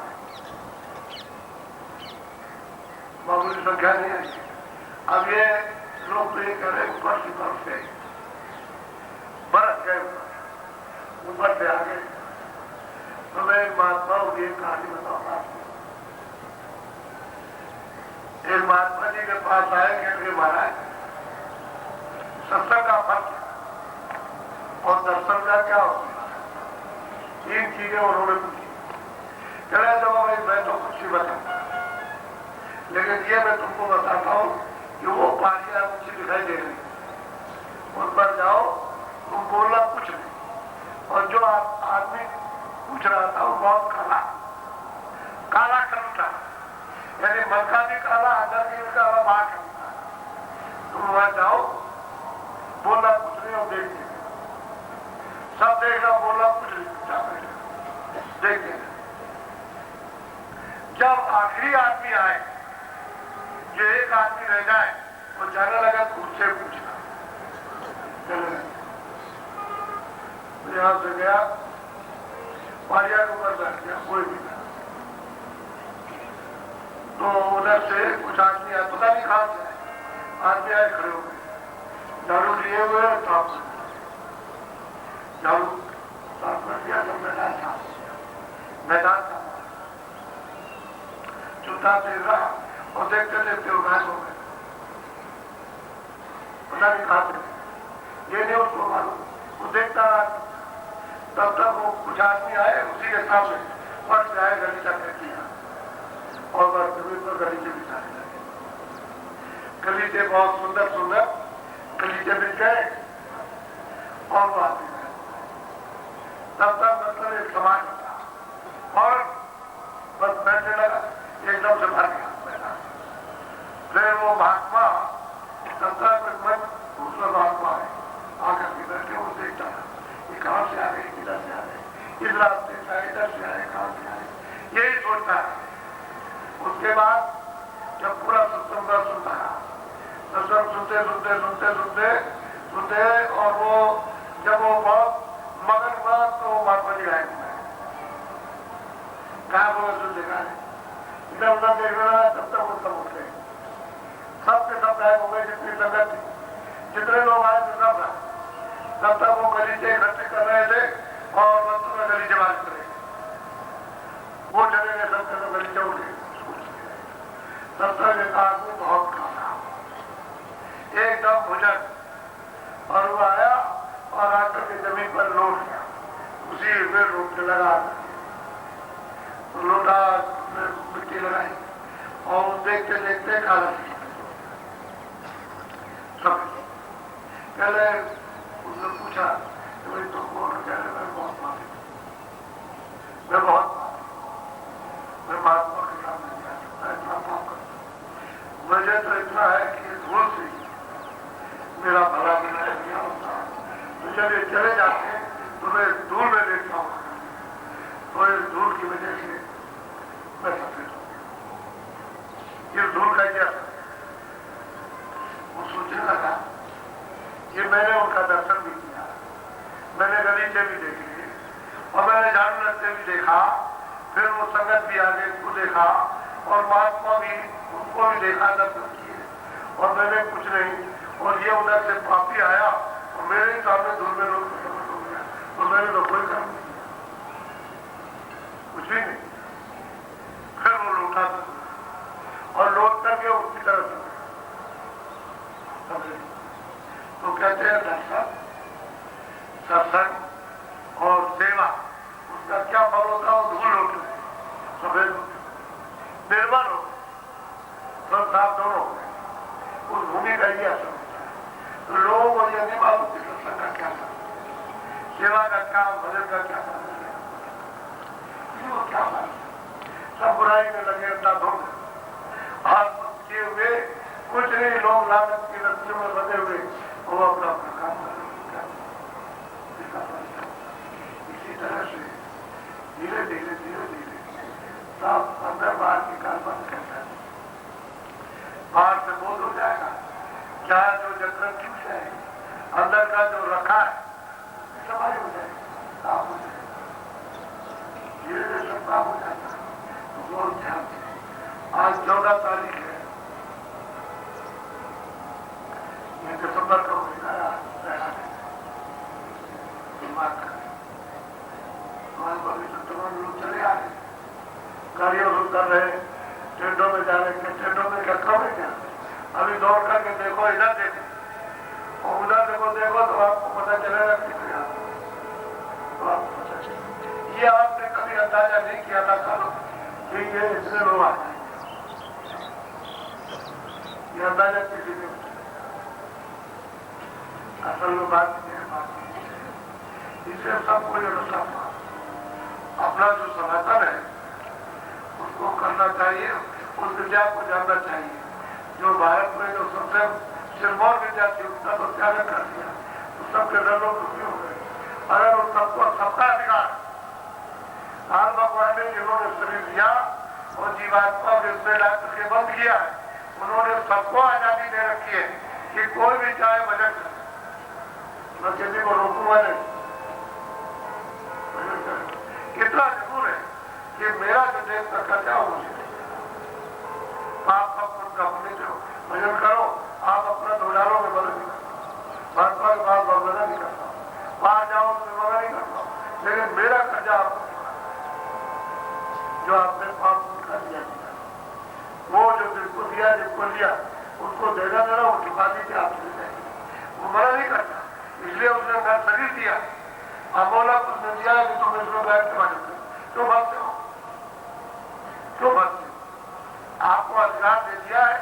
मामूली संख्या नहीं है। अब ये लोग तो ये कह रहे ऊपर से बरस गए, बरस गए ऊपर से आगे। तो मैं एक महात्मा की एक कहानी बताऊंगा आपको। एक महात्मा जी के पास आए कि महाराज सत्संग का फर्क और दर्शन का क्या होता है, तीन चीजें उन्होंने पूछी। कह रहे तो भाई मैं तो कुछ ही बताऊंगा, लेकिन ये मैं तुमको बताता हूँ कि वो पहाड़ियां मुझे दिखाई दे रही, उन पर जाओ, तुम बोलना कुछ नहीं, और जो आदमी पूछ रहा था वो बहुत काला करता, यानी मन का भी काला, अंदर भी काला, बाहर करता। तुम वहां जाओ, बोलना कुछ नहीं और देखते सब देखना, बोलना कुछ नहीं, देखते। जब आखिरी आदमी आए, जो एक आदमी रह जाए, वो जाने लगा तो उससे पूछना। यहां से गया, पारिया के ऊपर बैठ गया, कोई भी नहीं। तो उधर से कुछ आदमी आए, पता नहीं कहां से आए, आदमी आए खड़े हो गए, झाड़ू लिए हुए साफ कर दिया, झाड़ू साफ कर दिया, तो मैदान था, चुपता से रहा और देखते देखते वो गायब हो गए, पता नहीं कहां से, ये नहीं उसको मालूम, वो देखता रहा। तब तक वो कुछ आदमी आए, उसी के सामने फट जाए गली तक किया और बस जमीन पर गलीचे बिछाने लगे। गलीचे बहुत सुंदर सुंदर गलीचे बिछ गए और वो आदमी गए। तब तक मतलब एक समाज था और बस बैठने लगा, एकदम से भर गया बैठा। फिर वो महात्मा दूसरा महात्मा है, आकर के बैठे वो देखता था, ये कहां से आ गए, किधर से आ गए, इस रास्ते से आए, इधर से आए, कहां से आए, यही सोचता है। उसके बाद जब पूरा सत्संग सुनता है, सत्संग सुनते सुनते सुनते सुनते सुनते और वो जब वो बहुत मगन हुआ तो महात्मा जी गायब हुए। कहा वो सुन देखा है, इधर उधर देख रहा है, तब तक वो सब उठ गए, सब के सब गायब हो गए। जितनी संगत थी, जितने लोग आए थे सब गायब। तब तक वो गलीचे इकट्ठे कर रहे थे और बच्चों में गलीचे बात करे, वो चले गए, सब के सब गलीचे उठ गए। तब तक एक आदमी बहुत खाना एकदम भुजन और वो आया और आकर के जमीन पर लौट गया, उसी में लौट के लगा, लोटा मिट्टी लगाई और देखते देखते काला सब। पहले उसने पूछा कि भाई तुम कौन हो? कह रहे मैं बहुत माफी, मैं बहुत माफी, मैं महात्मा के सामने गया, मैं इतना माफ कर, मुझे तो इतना है कि धूल से मेरा भला बनाया गया होता, तो जब ये चले जाते तो मैं धूल में देखता हूँ, तो इस धूल की वजह से मैं सफेद हूँ। ये धूल का क्या? वो सोचने लगा कि मैंने उनका दर्शन भी किया, मैंने गलीचे भी देखे और मैंने झाड़ू लगते भी देखा, फिर वो संगत भी आगे को देखा और महात्मा भी उनको भी देखा, दर्शन किए, और मैंने कुछ नहीं, और ये उधर से पापी आया और मेरे ही सामने धूल में लोग प्रकट हो गया और मैंने तो कोई काम नहीं, कुछ भी नहीं। फिर वो लौटा और लौट करके उसकी तरफ तो कहते हैं दर्शन, सत्संग और सेवा, उसका क्या फल होता है? धूल लौट गए, सफेद निर्मल हो गए, सब साफ दोनों हो गए, उस भूमि का ही असर। लोग और ये नहीं मालूम कि सत्संग का क्या था, सेवा का क्या, भजन का क्या था, क्या मालूम, सब बुराई में लगे, अपना धोख हाथ किए हुए, कुछ नहीं, लोग लालच की रस्सियों में बंधे हुए, वो अपना अपना काम कर रहे। इसी तरह से धीरे धीरे धीरे धीरे सब अंदर बाहर की कार बंद करता है, बाहर से बोध हो जाएगा, क्या जो जगह क्यों है, अंदर का जो रखा है सफाई हो जाएगी, काम हो जाएगा, धीरे धीरे सब काम हो जाता है। तो बहुत ध्यान से, आज 14 तारीख है, ये दिसंबर का महीना रहना है, दिमाग का तमाम लोग चले आ रहे, गाड़ियों से उतर रहे, ट्रेनों में जा रहे, ट्रेनों में क्या कम है क्या? अभी दौड़ करके देखो, इधर देखो और उधर देखो, देखो तो आपको पता चलेगा कितने, तो आपको पता चलेगा। ये आपने कभी अंदाजा नहीं किया था कल कि ये इतने लोग आ जाए, ये अंदाजा किसी ने असल में बात नहीं है, बात नहीं है। इसे सबको ये रखना, अपना जो सनातन है उसको करना चाहिए, उस विद्या को जानना चाहिए। जो भारत में जो सबसे सिरमौर विद्या थी उसका तो त्याग कर दिया, तो सबके दलों दुखी हो गए। अगर उन सबको सबका अधिकार, आज भगवान ने जिन्होंने शरीर दिया और जीवात्मा को इसमें डाक्टर के बंद किया है, उन्होंने सबको आजादी दे रखी है कि कोई भी चाहे भजन करे, मैं किसी को रोकूंगा नहीं, भजन करे। इतना जरूर है कि मेरा जो देश का खर्चा हो मुझे आप अपना अपने जो भजन करो, आप अपना ढूंढालो में मदद नहीं करता, भाजपा के पास मदद नहीं करता, बाहर जाओ उसमें मदद नहीं करता, लेकिन मेरा कर्जा आपको जो आपने पाप कर दिया, वो जो जिसको दिया जिसको लिया उसको देना देना, वो चुकाती थी आप चले जाएंगे, वो मना नहीं करता। इसलिए उसने अपना शरीर दिया, अमोला उसने दिया कि तुम इसमें बैठ के मानते क्यों भरते हो, क्यों भरते हो? आपको अधिकार दे दिया है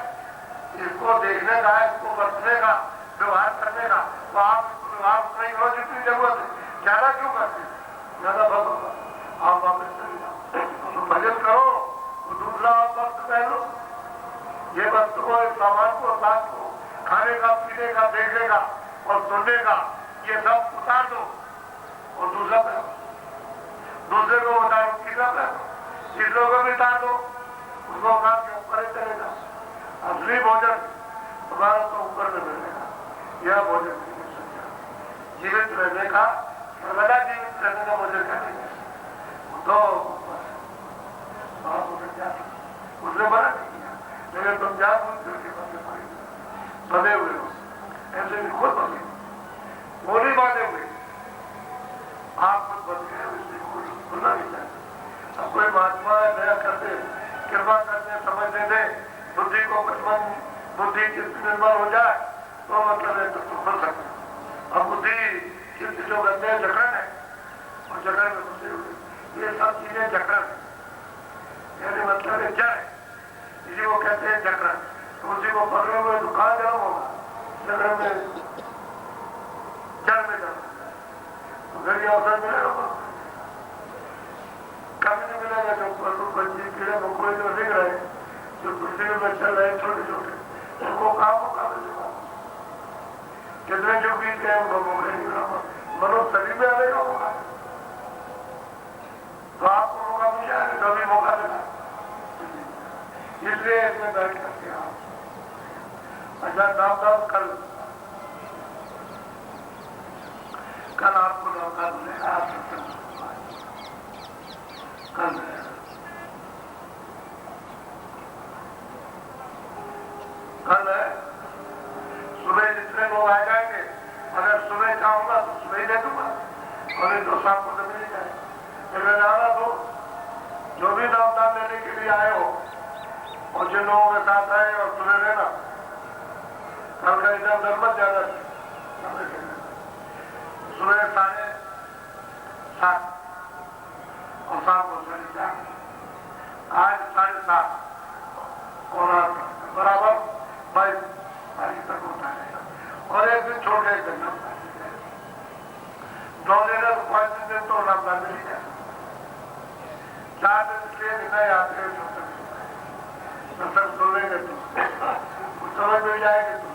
इसको देखने का, इसको बरतने का, व्यवहार करने का, तो आप इसको व्यवहार नहीं करो जितनी जरूरत है, ज्यादा क्यों करते हैं? ज्यादा भरोसा आप वापस चले जाओ, तो भजन करो, तो दूसरा आप वक्त पहन लो, ये वस्तु को, इस सामान को, साथ को, खाने का, पीने का, देखने का और सुनने का, ये सब उतार दो और दूसरा पहनो, दूसरे को उतारो, तीसरा पहनो, तीसरों को भी उतार दो, उसको काम के ऊपर ही चलेगा, असली भोजन तुम्हारा तो ऊपर में मिलेगा। यह भोजन जीवित रहने का, सर्वदा जीवित रहने का भोजन करेंगे तो उसने मना नहीं किया, लेकिन तुम जा करके बने हुए हो, ऐसे भी खुद बने, बोली बांधे हुए आप खुद बन गए, इसलिए कुछ सुनना नहीं चाहिए। अब कोई महात्मा दया करते, कृपा करते, समझने दे, बुद्धि को बचपन बुद्धि चित्त निर्मल हो जाए तो मतलब है तो खुल सकते। अब बुद्धि चित्त जो गंदे जकड़न है और जकड़न में घुसे हुए, ये सब चीजें जकड़न यानी मतलब है जड़, इसी को कहते हैं जकड़न। तो उसी को पकड़े हुए तो कहाँ जन्म होगा, जड़ में जन्म तो फिर ये अवसर मिलेगा, कभी नहीं मिलेगा। जो पशु पंछी कीड़े मकोड़े जो दिख रहे, जो पृथ्वी में चल रहे छोटे छोटे, उनको कहाँ मौका मिलेगा। कितने जो बीत गए उनको मौका नहीं मिला, मनुष्य शरीर में आएगा मौका, तो आपको मौका मिल जाएगा, कभी मौका मिला, इसलिए इसमें बैठ करके आप अच्छा नाम कल आपको मौका मिलेगा, आप कल कल है सुबह जितने लोग आ जाएंगे, अगर सुबह चाहूंगा तो सुबह ही दे दूंगा, और नहीं तो शाम को तो मिल जाए। फिर जाना तो जो भी नामदान लेने के लिए आए हो और जिन लोगों के साथ आए और सुबह रहना, कल का इधर उधर मत जाना, सुबह 7:30 और शाम को 4:30, आज 7:30 और बराबर 22 तारीख तक होता है, और एक दिन छोड़ के एक दिन 2 दिन है तो 5 दिन तो नामदान मिल जाए, 4 दिन इसलिए नहीं आते हैं तो सब सुन लेंगे तो समझ मिल जाएगी तो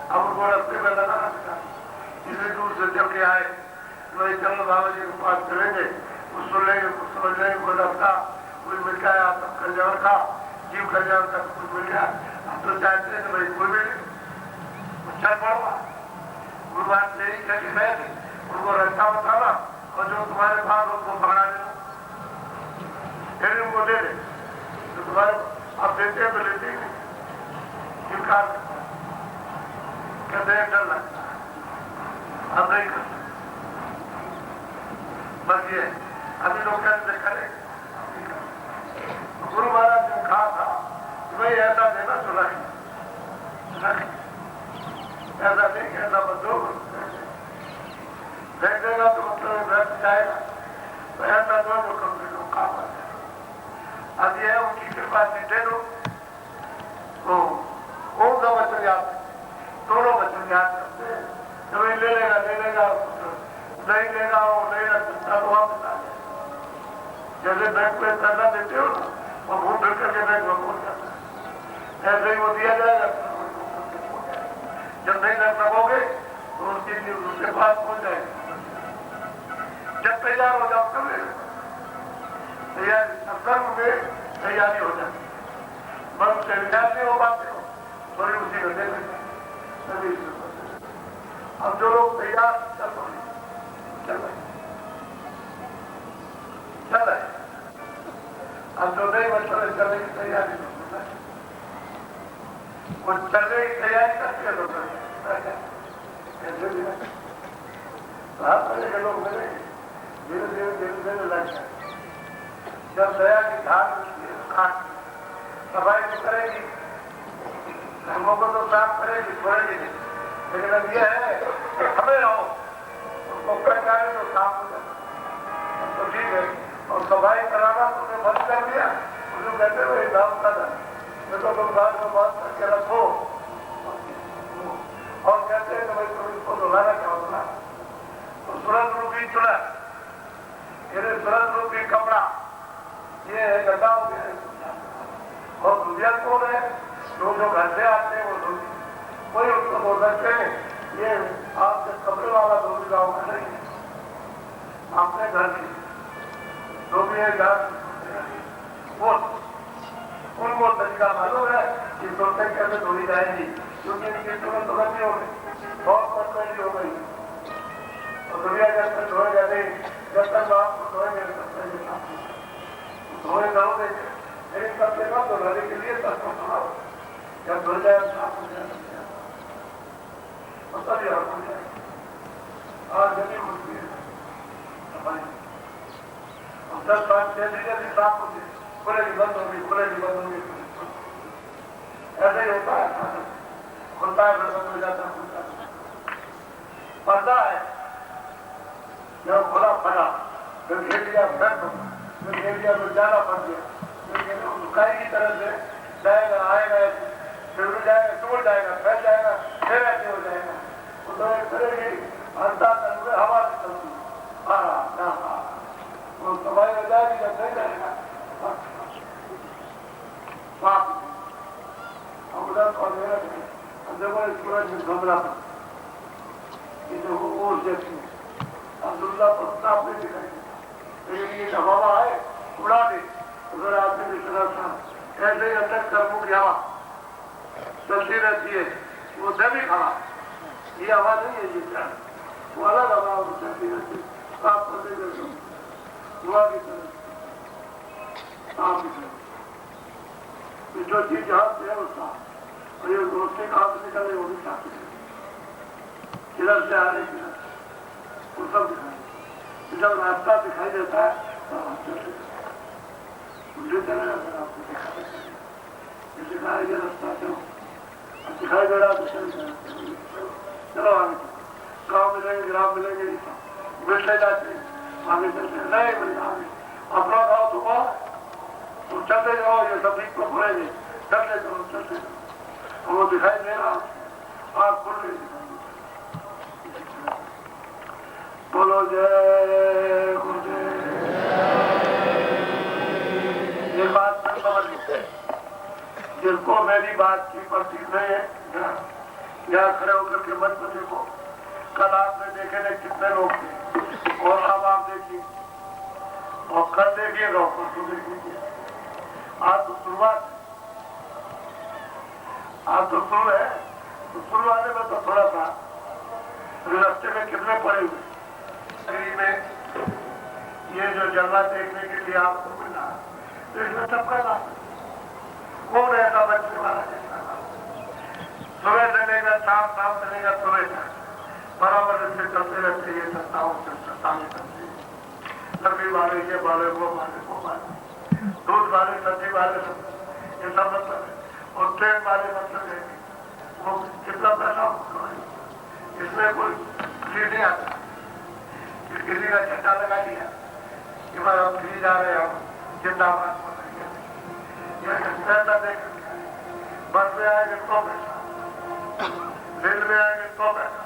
अब उनको रस्ते में लगा इसी दूर से चल के आए, वही चंद्र बाबा जी के पास चलेंगे, कुछ सुन लेंगे, कुछ समझ लेंगे, कोई रास्ता कोई मिल जाए, आप कल्याण का जीव कल्याण का कुछ मिल जाए। हम तो चाहते हैं कि भाई कोई भी चल पड़ोगा, गुरु बात से ही कहती है उनको रास्ता बताना, और जो तुम्हारे पास उनको पकड़ा देना, फिर उनको दे दे, तो तुम्हारे आप देते हैं तो लेते ही इनकार कहते हैं डर लगता है, अब नहीं कर सकते, बस ये अभी लोग कैसे करें। गुरु महाराज ने कहा था कि भाई ऐसा देना तो रखें, ऐसा नहीं कि ऐसा बंदो देख देगा तो मतलब व्यर्थ जाएगा, तो ऐसा दो जो कम से कम काम आ जाए। अब ये है उनकी कृपा से दे दो तो कौन सा वचन याद, दोनों वचन याद करते हैं, तो ले लेगा नहीं लेगा वो नहीं रखता तो आप बता दें, जैसे बैंक में पैसा देते हो ना और घूम फिर करके बैंक में पहुंच जाता है, ऐसे ही वो दिया जाएगा। जब नहीं रख सकोगे तो उसके लिए उसके पास पहुंच जाएगा, जब तैयार हो जाओ कर लेगा, तैयारी कर्म में तैयारी हो जाती, बस तैयार नहीं हो पाते हो थोड़ी उसी में दे देते। अब जो लोग तैयार चल रहे अब जो नहीं मतलब चलने की तैयारी वो चलने की तैयारी करते लोग लोग मिले धीरे धीरे धीरे धीरे लग जाए। जब दया की धार सफाई तो करेगी, धर्मों को तो साफ करेगी, छोड़ेगी, लेकिन अब यह है हमें रहो उसको पहचाने तो साफ हो जाए तो ठीक है। और सफाई कराना तुमने बंद कर दिया, उसको कहते हुए नाम कर मैं तो तुम बात को बात करके रखो, और कहते हैं कि भाई तुम इसको धुलाना क्या होता तो सुरत रूपी चुला, ये सुरत रूपी कपड़ा, ये है गड्ढा हो गया। और दुनिया कौन है, लोग जो घर से आते हैं वो कोई उसको बोल सकते हैं ये आपके कपड़े वाला धोबी गाँव का नहीं है, अपने घर की धोबी है घर वो उनको तरीका मालूम है कि सोचते कैसे धोई जाएगी, क्योंकि इनकी तुरंत नहीं हो गई, बहुत परेशानी हो गई। और दुनिया जब तक धोए जाते, जब तक आप धोएंगे तब तक धोए जाओगे, लेकिन सबसे कम धोने के लिए सबको सुनाओ, जब धो जाए साफ हो जाए और तभी और हो जाए। आज जल्दी मुश्किल है सफाई, 10 बार जल्दी साफ होती है, खुलेगी बंद होगी, खुलेगी बंद होगी, ऐसे ही होता है, खुलता है फिर बंद हो जाता है, खुलता है। पर्दा है, जब खुला पड़ा फिर घेर लिया, फिर घेर लिया, फिर जाना पड़ गया, दुकाई की तरह से जाएगा, आएगा, फिर उड़ जाएगा, टूट जाएगा, फैल जाएगा, फिर ऐसे हो जाएगा। तो एक तरह की हंसता करके हवा निकलती, वो सफाई हो जाएगी, जब नहीं जाएगा उधर और देखो इस पूरा घबरा अब्दुल्ला पर साफ नहीं दिखाई देता, लेकिन ये हवा है उड़ा दे, उधर आदमी निकला था, ऐसे ही अंदर कर्मों की हवा चलती रहती है, वो जब ही हवा, ये हवा नहीं है, ये क्या वो अलग हवा चलती रहती, साफ करते रहते हुआ की तरह साफ निकले, जो चीज हाथ है वो साफ, और ये दोस्ती का हाथ निकले वो भी साफ निकले, किधर से आ रहे किधर वो सब दिखाई, जब रास्ता दिखाई देता है तब हम चलते उल्टे चले जाते हैं, आपको दिखाई ये रास्ता चलो, दिखाई दे रहा तो चलो आगे, गाँव मिलेंगे, ग्राम मिलेंगे, मिलते जाते आगे चलते हैं, नहीं मिले आगे अपना गाँव तो तुम चलते जाओ, ये सब बीच में खुलेंगे, चलते जाओ, चलते जाओ, वो दिखाई दे रहा, आग खुल रही दिखाई, बोलो जय गुरुदेव। ये बात मैं समझ ली, जिनको मेरी बात की पर ठीक नहीं है, यहाँ खड़े होकर के मत में देखो, कल आपने देखे नहीं कितने लोग थे, और अब आप देखिए, और कल देखिएगा, परसों देखिए, आज तो शुरुआत, आज तो शुरू है, तो शुरू आने में तो थोड़ा सा रास्ते में कितने पड़े हुए में ये जो जलवा देखने के लिए आपको मिला, तो इसमें सबका नाम कौन ऐसा बच्चे वाला जैसा सुबह से लेकर शाम से लेकर सुबह तक बराबर से चलते रहते, ये सत्ताओं से सत्ताएं करते, सब्जी वाले ये वाले वो वाले दूध वाले सब्जी वाले ये सब मतलब है, और ट्रेन वाले मतलब है वो कितना पैसा इसमें कोई फ्री नहीं आता, किसी का झंडा लगा दिया कि भाई हम फ्री जा रहे हैं, हम जिंदाबाद पैसा देख, बस में आएंगे तो पैसा, रेल में आएंगे तो पैसा,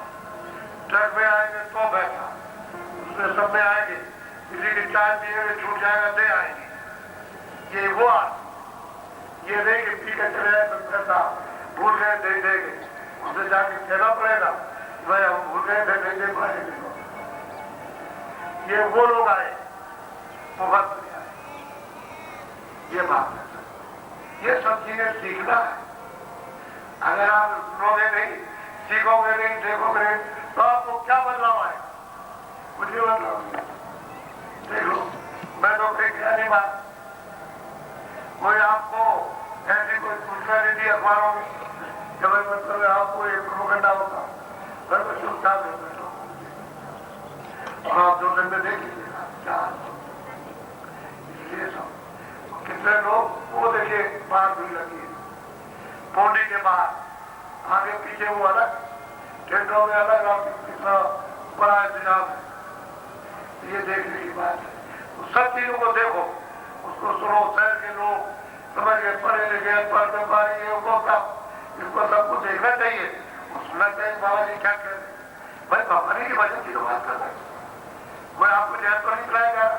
ट्रक में आएंगे तो पैसा, उसमें सब में आएंगे, किसी की चाय पिएंगे छूट जाएगा दे आएंगे, ये वो ये नहीं कि पी के चले जाए तो पैसा भूल गए दे देंगे, उसे जाके कहना पड़ेगा भाई हम भूल गए थे नहीं दे पाएंगे, ये वो लोग आए मुफ्त में आए, ये बात है, ये सब चीजें सीखना है, अगर आप सुनोगे नहीं, सीखोगे नहीं, देखोगे नहीं, तो आपको क्या बदलाव आए, कुछ भी बदलाव नहीं। देख लो, मैं तो कहीं क्या नहीं बात, कोई आपको ऐसी कोई सूचना नहीं दी अखबारों में कि भाई मतलब आपको एक प्रोपेगेंडा होगा, घर में चुपचाप है और आप 2 दिन में देख लीजिएगा क्या, इसलिए सब कितने लोग वो देखिए बाहर भी लगी है, पौड़ी के बाहर आगे पीछे वो अलग, टेंटों में अलग, आप कितना बड़ा इंतजाम है, ये देखने की बात है, तो सब चीजों को देखो, उसको सुनो, शहर के लोग समझ गए, पढ़े लिखे, पढ़ व्यापारी, इसको सबको देखना चाहिए, सुनना चाहिए बाबा जी क्या कह रहे हैं, भाई बाबा जी की वजह की तो बात कर रहे हैं, मैं आपको जहर पर नहीं कराया जा रहा,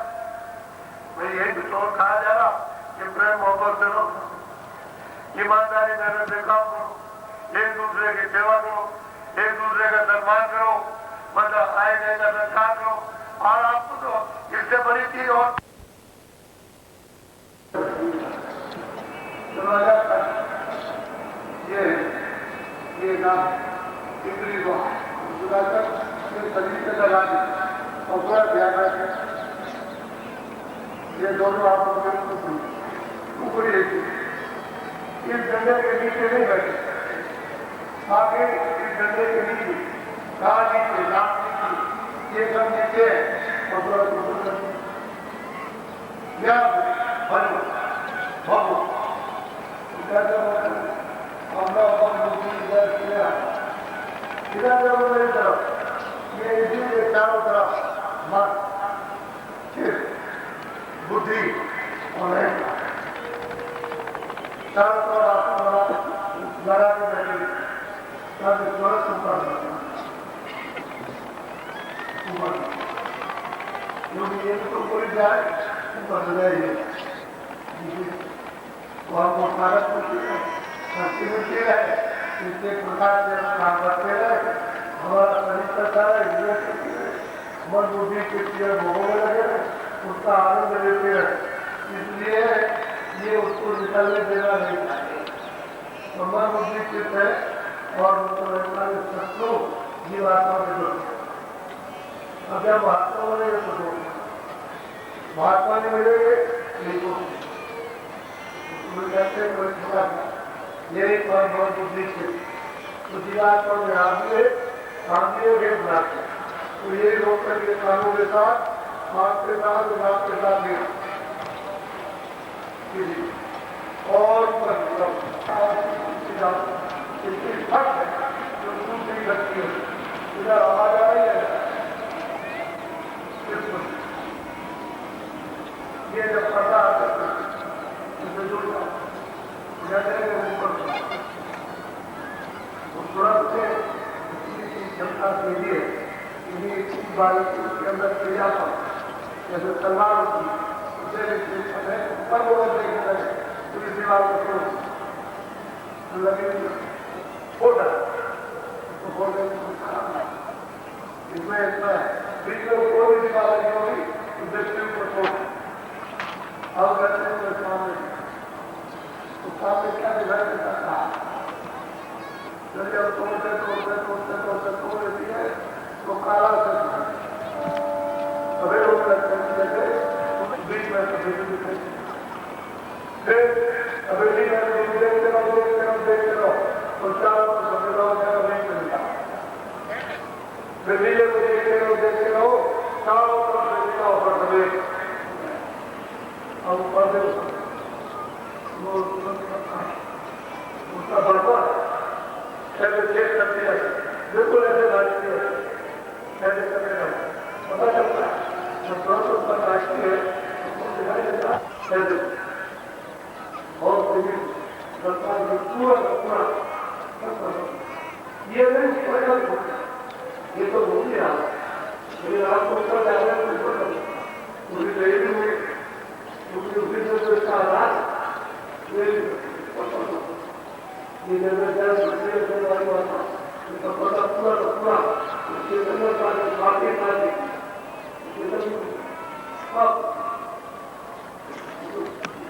भाई यही बिटोर कहा जा रहा कि प्रेम मोहब्बत से लो, ईमानदारी मेहनत से काम करो, एक दूसरे की सेवा करो, एक दूसरे का सम्मान करो, मतलब आए गए का सत्कार करो, और आपको तो इससे बड़ी चीज और ना इतनी को सुधाकर शरीर पे लगा दी और थोड़ा ध्यान रखें। ये दोनों आप ऊपरी रहती इस डंडे के नीचे नहीं बैठे, आगे इस डंडे के नीचे गाल नीचे नाक नीचे ये सब नीचे और थोड़ा या भलो भलो इधर जब मेरी तरफ ये इसी चारों तरफ मन चिर बुद्धि और चारों तरफ आपको लड़ा के बैठे ताकि स्वर्ग संपादन क्योंकि ये तो पूरी जाए ऊपर जाइए और वो भारत में है इसके प्रकार से काम करते रहे हमारा शरीर करता है मन बुद्धि के भोगने लगे उसका आनंद लेते हैं, इसलिए ये उसको निकलने देना नहीं चाहिए। तो मन बुद्धि चित्त है और शत्रु जीवात्मा में दो। अब जब महात्मा बनेंगे तो दो महात्मा नहीं मिलेंगे नहीं तो कहते हैं यही पर मन बुद्धि चित्त तो जीवात्मा में आदमी भेद बनाते तो ये लोग करके कानों के साथ हाथ के साथ नाक के साथ और इसकी फट है जो दूसरी लगती है इधर आवाज आ रही है ये जब पर्दा आता है इसमें जुड़ता तुरंत से क्षमता के लिए बालक के अंदर क्रियापन जैसे तलवार होती उसे ऊपर बोल देखता है पूरी दीवार को लगे फोटा तो फोटे इसमें इतना है बीच में कोई भी दीवार लगी होगी तो दृष्टि ऊपर फोट अब कहते हैं सामने तो सामने क्या दिखाई देता था जब तोड़ते देती है तो काला से अभी लोग लगते हैं बीच में दिखाई फिर अभी देखते रहो तो चारों सभी लोग नहीं मिलता फिर नीले को देखते रहो चारों तरफ देखते रहो पर सभी अब पर्दे उसका बड़पा ऐसे चेक करती है बिल्कुल ऐसे नाचती है ऐसे करने का पता चलता है जब तुरंत उसका नाचती है तो दिखाई देता ऐसे और सरकार में पूरा ये नहीं ये तो हो गया लेकिन आपको ऊपर जाना है पूरी डेयरी में क्योंकि उसी से जो इसका आधार ये वाली बात पता पूरा उसके अंदर बाकी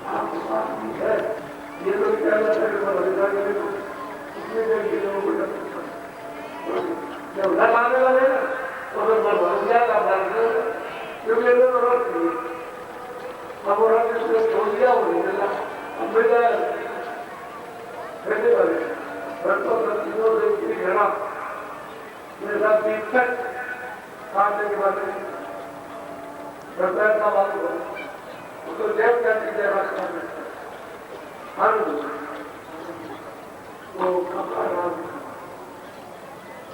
आपके पास है ये तो क्या जब घर आने वाले ना तो क्योंकि अब वो छोड़ दिया वो नहीं मिला अब बेटा रहने वाले घड़ा मेरे साथ 20 तक खाने के बाद का बात उसको देव कहती जय वो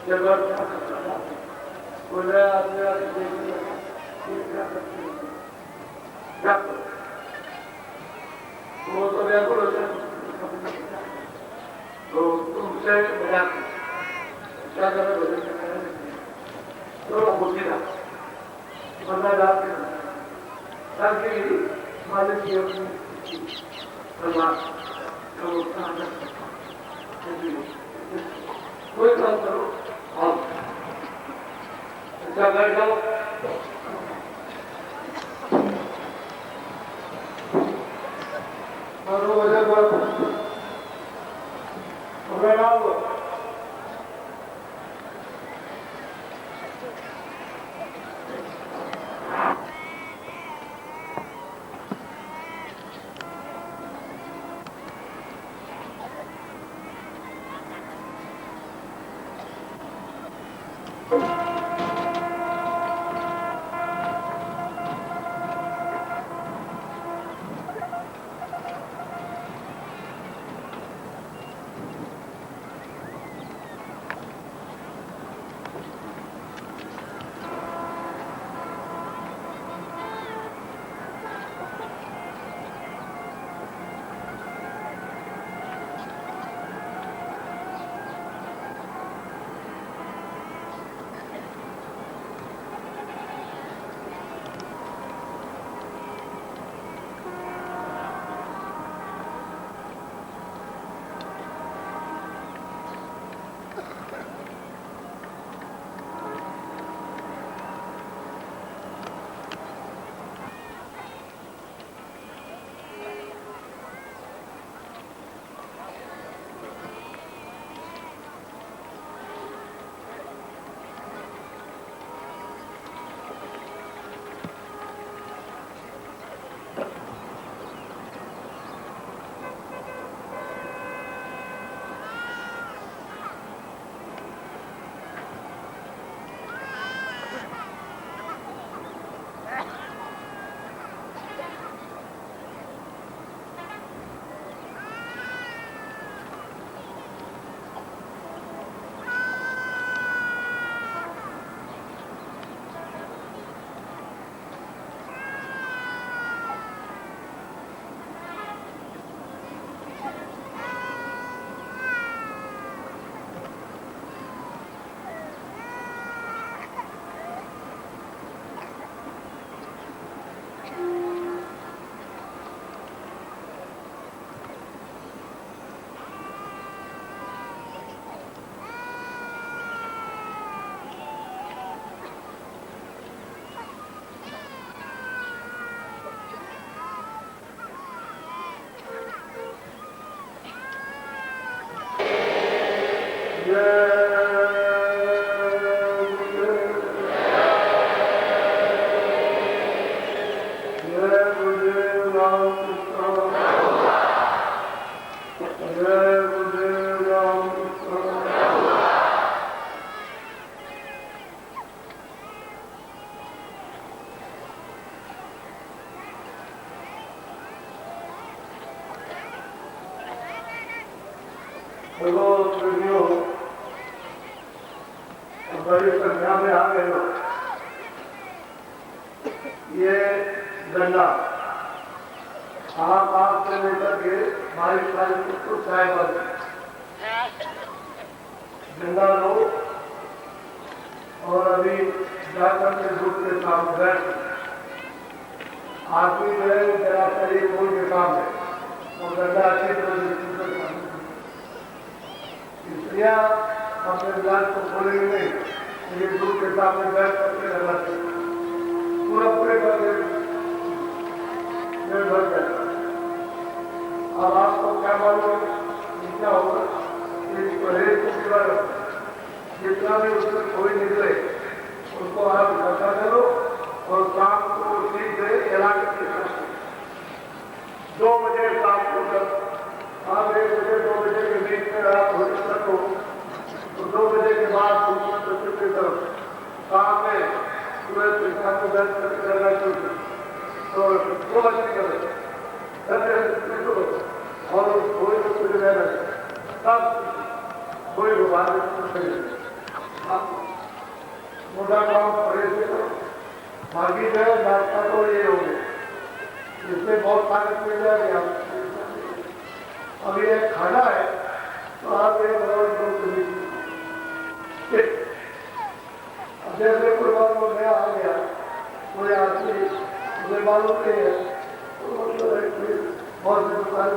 जब बोले आदमी वो तो व्याकुल होते तो तुमसे क्या करें तो होती था बंदा जाते ताकि मालिक की अपनी कोई काम करो आप अच्छा बैठ जाओ और वजह पर रामकृष्ण जय गुरुदेव रामकृष्ण। बड़ी संख्या में आ गए हो। ये गंगा आप से लेकर के भाई पुत्र साहिब गंगा लो और अभी जाकर के दूध के सामने बैठ आदमी जो है जरा शरीर फूल के सामने और गंगा अच्छी तरह स्त्रियां अपने विलास को खोलेंगे नहीं, ये दूध के सामने बैठ करके रहना चाहिए। पूरा पूरे करके भर जाएगा। अब आपको क्या मालूम क्या होगा, परहेज को पूरा जितना भी उसमें कोई निकले उसको आप इकट्ठा करो और शाम को ठीक से ऐलान करके 2 बजे शाम को आप 1 बजे 2 बजे के बीच में आप भोजन करो तो 2 बजे के बाद दक्षिण की तरफ शाम में पूरे पिता को दर्द करके करना चाहिए। तो 2 बजे करें और कोई तो कुछ रहना तब कोई भगवान मोटा काम परहेज से करो। बाकी जो है नाश्ता तो ये हो गया, इसमें बहुत ताकत मिल जाएगी। अब ये खाना है तो आप ये जैसे कोई बात को नया आ गया, कोई आदमी मुझे मालूम नहीं है तो बहुत से दुकान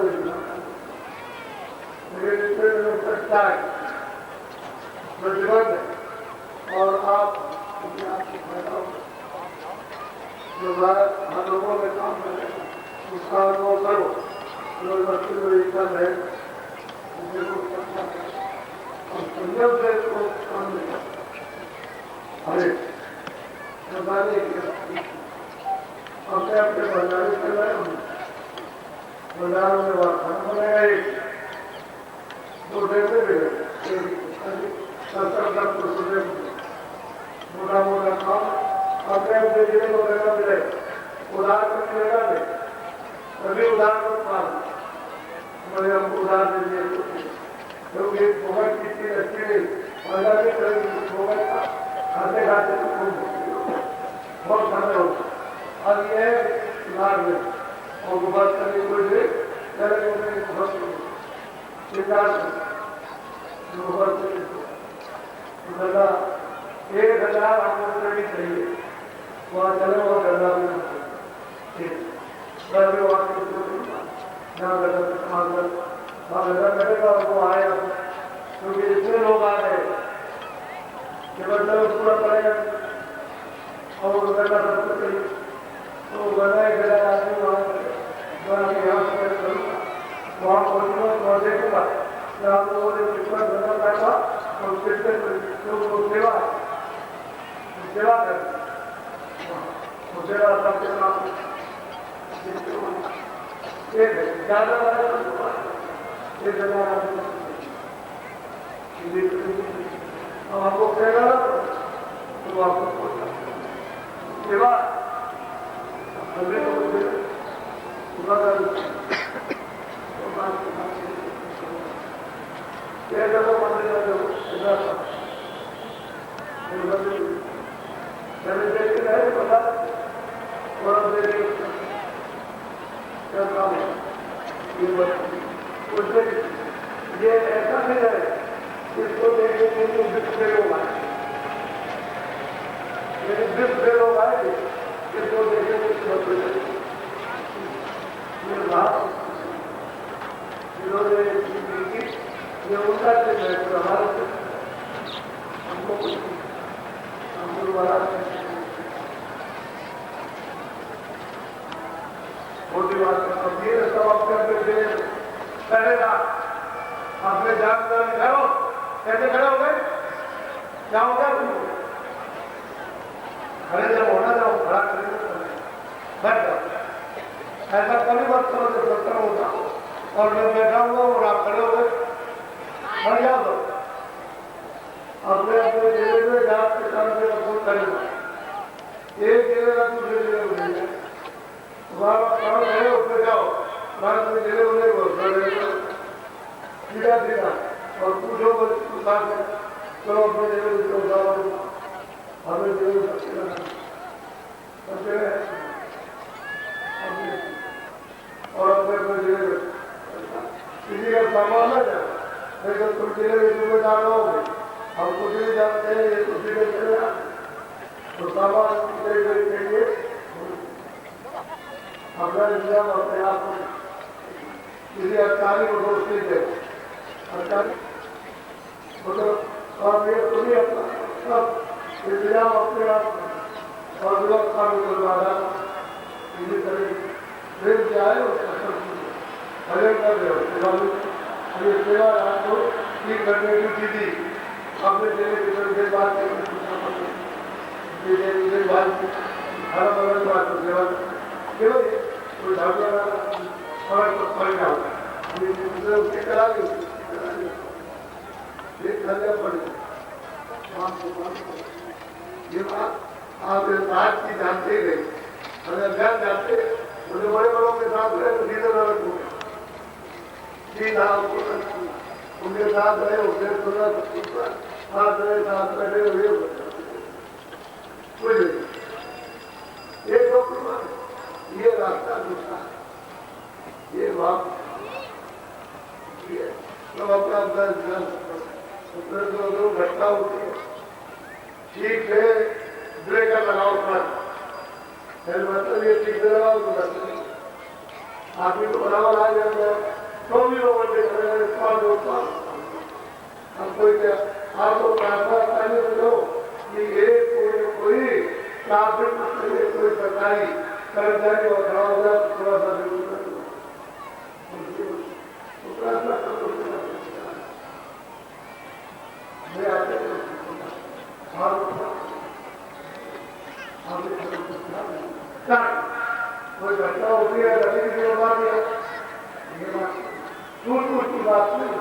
सकता है प्रतिबंध है और आप जो हर लोगों में काम करें उसका अनुभव करो। इच्छा है और संयम से उसको काम नहीं अरे अपने अपने भंडारे चल रहे हैं, भंडारों में वहाँ खाना बनाएगा। एक 2 डेढ़ मोटा मोटा काम अपने अपने जिले को लेना मिले, उधार करने लगा दे तभी उधार को पाल मुझे हमको उधार दीजिए क्योंकि भोगत कितनी अच्छी नहीं पैदा भी करेंगे भोगत का खाते खाते बहुत समय होता। अब ये उधार में और बात करने को चले स्वीकार 1000 आमंत्रण भी चाहिए वहाँ चले और गंगा भी बैठेगा वो आएगा क्योंकि इतने लोग आ रहे कि मतलब पूरा पड़ेगा और गंगा सबको चाहिए तो गंगा एक गंगा आदमी वहाँ पहुँचना वहाँ देखूंगा कि आप लोगों ने कितना गंगा बैठा और कितने लोग सेवा सेवा कर सेवा सबके नाम ज्यादा आपको कहेगा तो आपको सेवा ये ऐसा नहीं है इसको देखने के लिए विश्व लोग आए, विश्व लोग आए इसको देखने के लिए ये उनका हमारे हमको छोटी बात अब ये सब आप करते पहले ना आपने जान कर खड़ो कैसे खड़े हो गए क्या हो गया तुमको खड़े जब होना जाओ खड़ा करेंगे बैठ जाओ ऐसा कभी मत करो जो सत्संग होता हो और मैं बैठा हुआ और आप खड़े हो गए मर जाओ तो अपने अपने जिले में जाप के काम से रखो करेगा एक जिले का दूसरे जिले में नहीं है तुम्हारा काम है उसमें जाओ बाद में जिले होने को सीधा सीधा और पूछो चलो अपने जिले में जाओ हमें जिले में सबसे और अपने अपने जिले में किसी का सामान ना जाए नहीं तो तुम जिले में जिम्मेदार रहोगे हम कुछ नहीं जानते हैं ये कुछ नहीं चले तो सामान चाहिए अपना इंतजाम अपने आप को किसी अधिकारी को दोष नहीं दे अधिकारी मतलब आप ये तुम्हें अपना सब इंतजाम अपने आप और व्यवस्था में करवाना इसी तरह प्रेम जाए उसका सब भजन कर रहे हो ये सेवा आपको ठीक करने की विधि अपने देने की बात अलग अलग बात सेवा केवल कोई ढाबा समय तो फल जाओ उसके करा दी ये बात आप इस बात की जानते ही नहीं अगर जान जाते मुझे बड़े बड़ों के साथ रहे तो सीधे नरक हो गए सीधा उनके साथ रहे उनके साथ रहे साथ बैठे हुए कुछ नहीं एक दो ये रास्ता दूसरा ये बात सब अपना घटना होती है ठीक है ब्रेकर लगाओ मतलब ये ठीक से लगाओ तो आप ही तो बराबर आ जाएगा तो भी लोग हम कोई क्या आप तो प्रार्थना करने दो कि एक कोई ट्रैफिक कोई सरकारी कर्मचारी और खड़ा हो जाए थोड़ा सा प्रार्थना कोई घटना होती है बात टूट की बात नहीं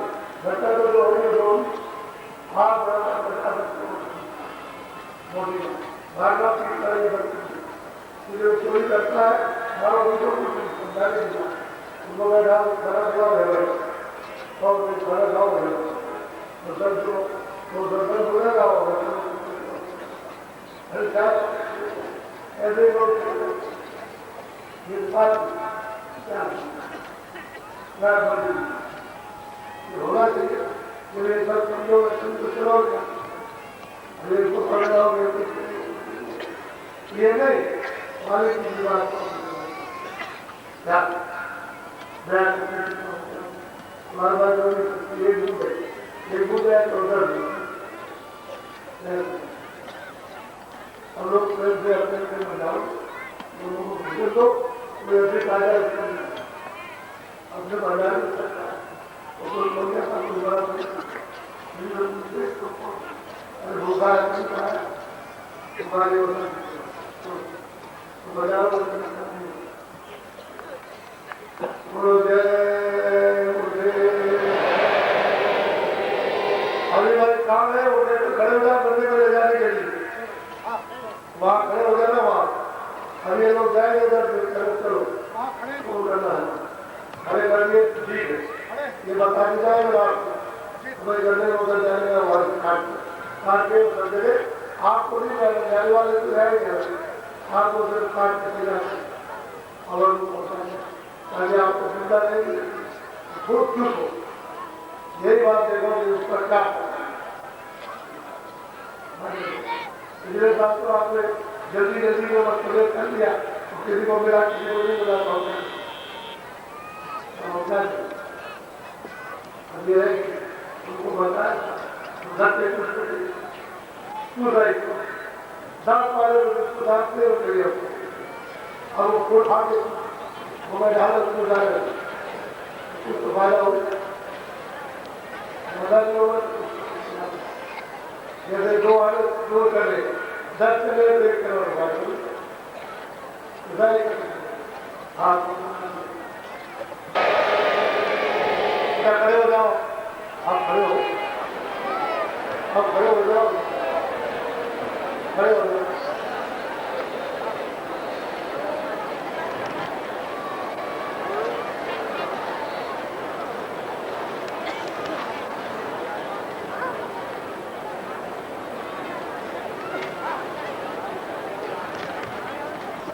घटना तो जो होगी जो आप बता सकते हो मोदी भागवत की तरह ये मुझे चोरी करता है मारो मुझे कुछ समझा नहीं उनको मैं डाल खड़ा हुआ है और मैं खड़ा जाओ है तो दर्शन बोलेगा ऐसे लोग होना चाहिए मुझे सब समझो तो चलो इसको पढ़ जाओगे ये नहीं हमारी की बात हमारे पास ये बुक है तो उधर हम लोग से अपने बनाओ तो ऐसे ताजा अपने बाजार में सकता है भूखा बाजार अभी हमारे काम है उन्हें तो खड़े हो जाए बंदे को ले जाने के लिए वहाँ खड़े हो जाना वहाँ अभी ये लोग जाएंगे उधर चलो वो करना है खड़े करके ठीक है ये बता दी जाएगा हमें करने में उधर जाने का हमारे काट के उधर देंगे आपको नहीं जाने वाले तो जाएंगे आपको उधर काट के जाए और ताकि आपको चिंता नहीं खूब चुप हो यही बात देखो कि उस पर क्या पिछले साल तो आपने जल्दी जल्दी वो मतलब कर लिया तो किसी को मिला किसी को नहीं मिला उनको बताया घर पे कुछ दांत वाले उसको दांतते होते अब वो खोल खा के वो मैं डाल उसको डाल कुछ तो फायदा हो मजा नहीं होगा जैसे दो करे 10 चले तो 1 करोड़ हाँ क्या खड़े हो जाओ, आप खड़े हो, आप खड़े हो जाओ, खड़े हो जाओ।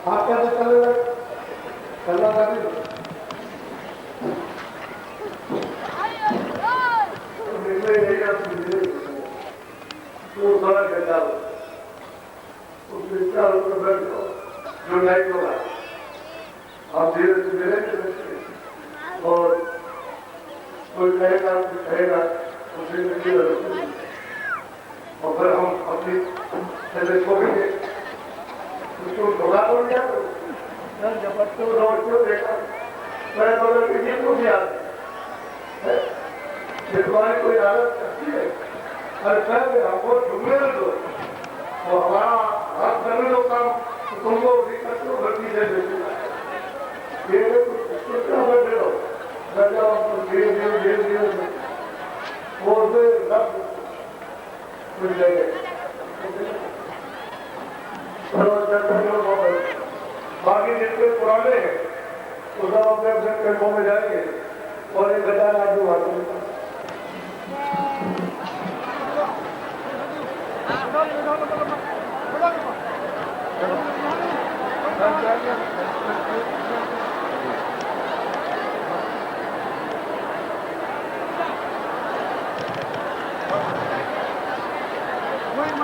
आप कैसे चल रहे चलना चाहिए तो बड़ा गड्ढा उसमें चारों पर बैठ जाओ जो नहीं होगा आप धीरे से मिलेंगे और कोई कहेगा उसे नहीं और फिर हम अपनी पहले छोड़ेंगे उसको धोखा हो गया तो जब बच्चों दौड़ते देखा मैं बोला कि ये को भी आते ये तुम्हारी कोई आदत करती है अरे सर हमको ढूंढने दो और हमारा हाथ करने दो काम तो तुमको दिक्कत को भर्ती दे देगा ये कुछ क्या बैठे रहो धीरे धीरे धीरे धीरे वो सब कुछ जगह बाकी जितने पुराने हैं वो सब अपने अपने कैंपों में जाएंगे और एक गड्ढा लाडू आते हैं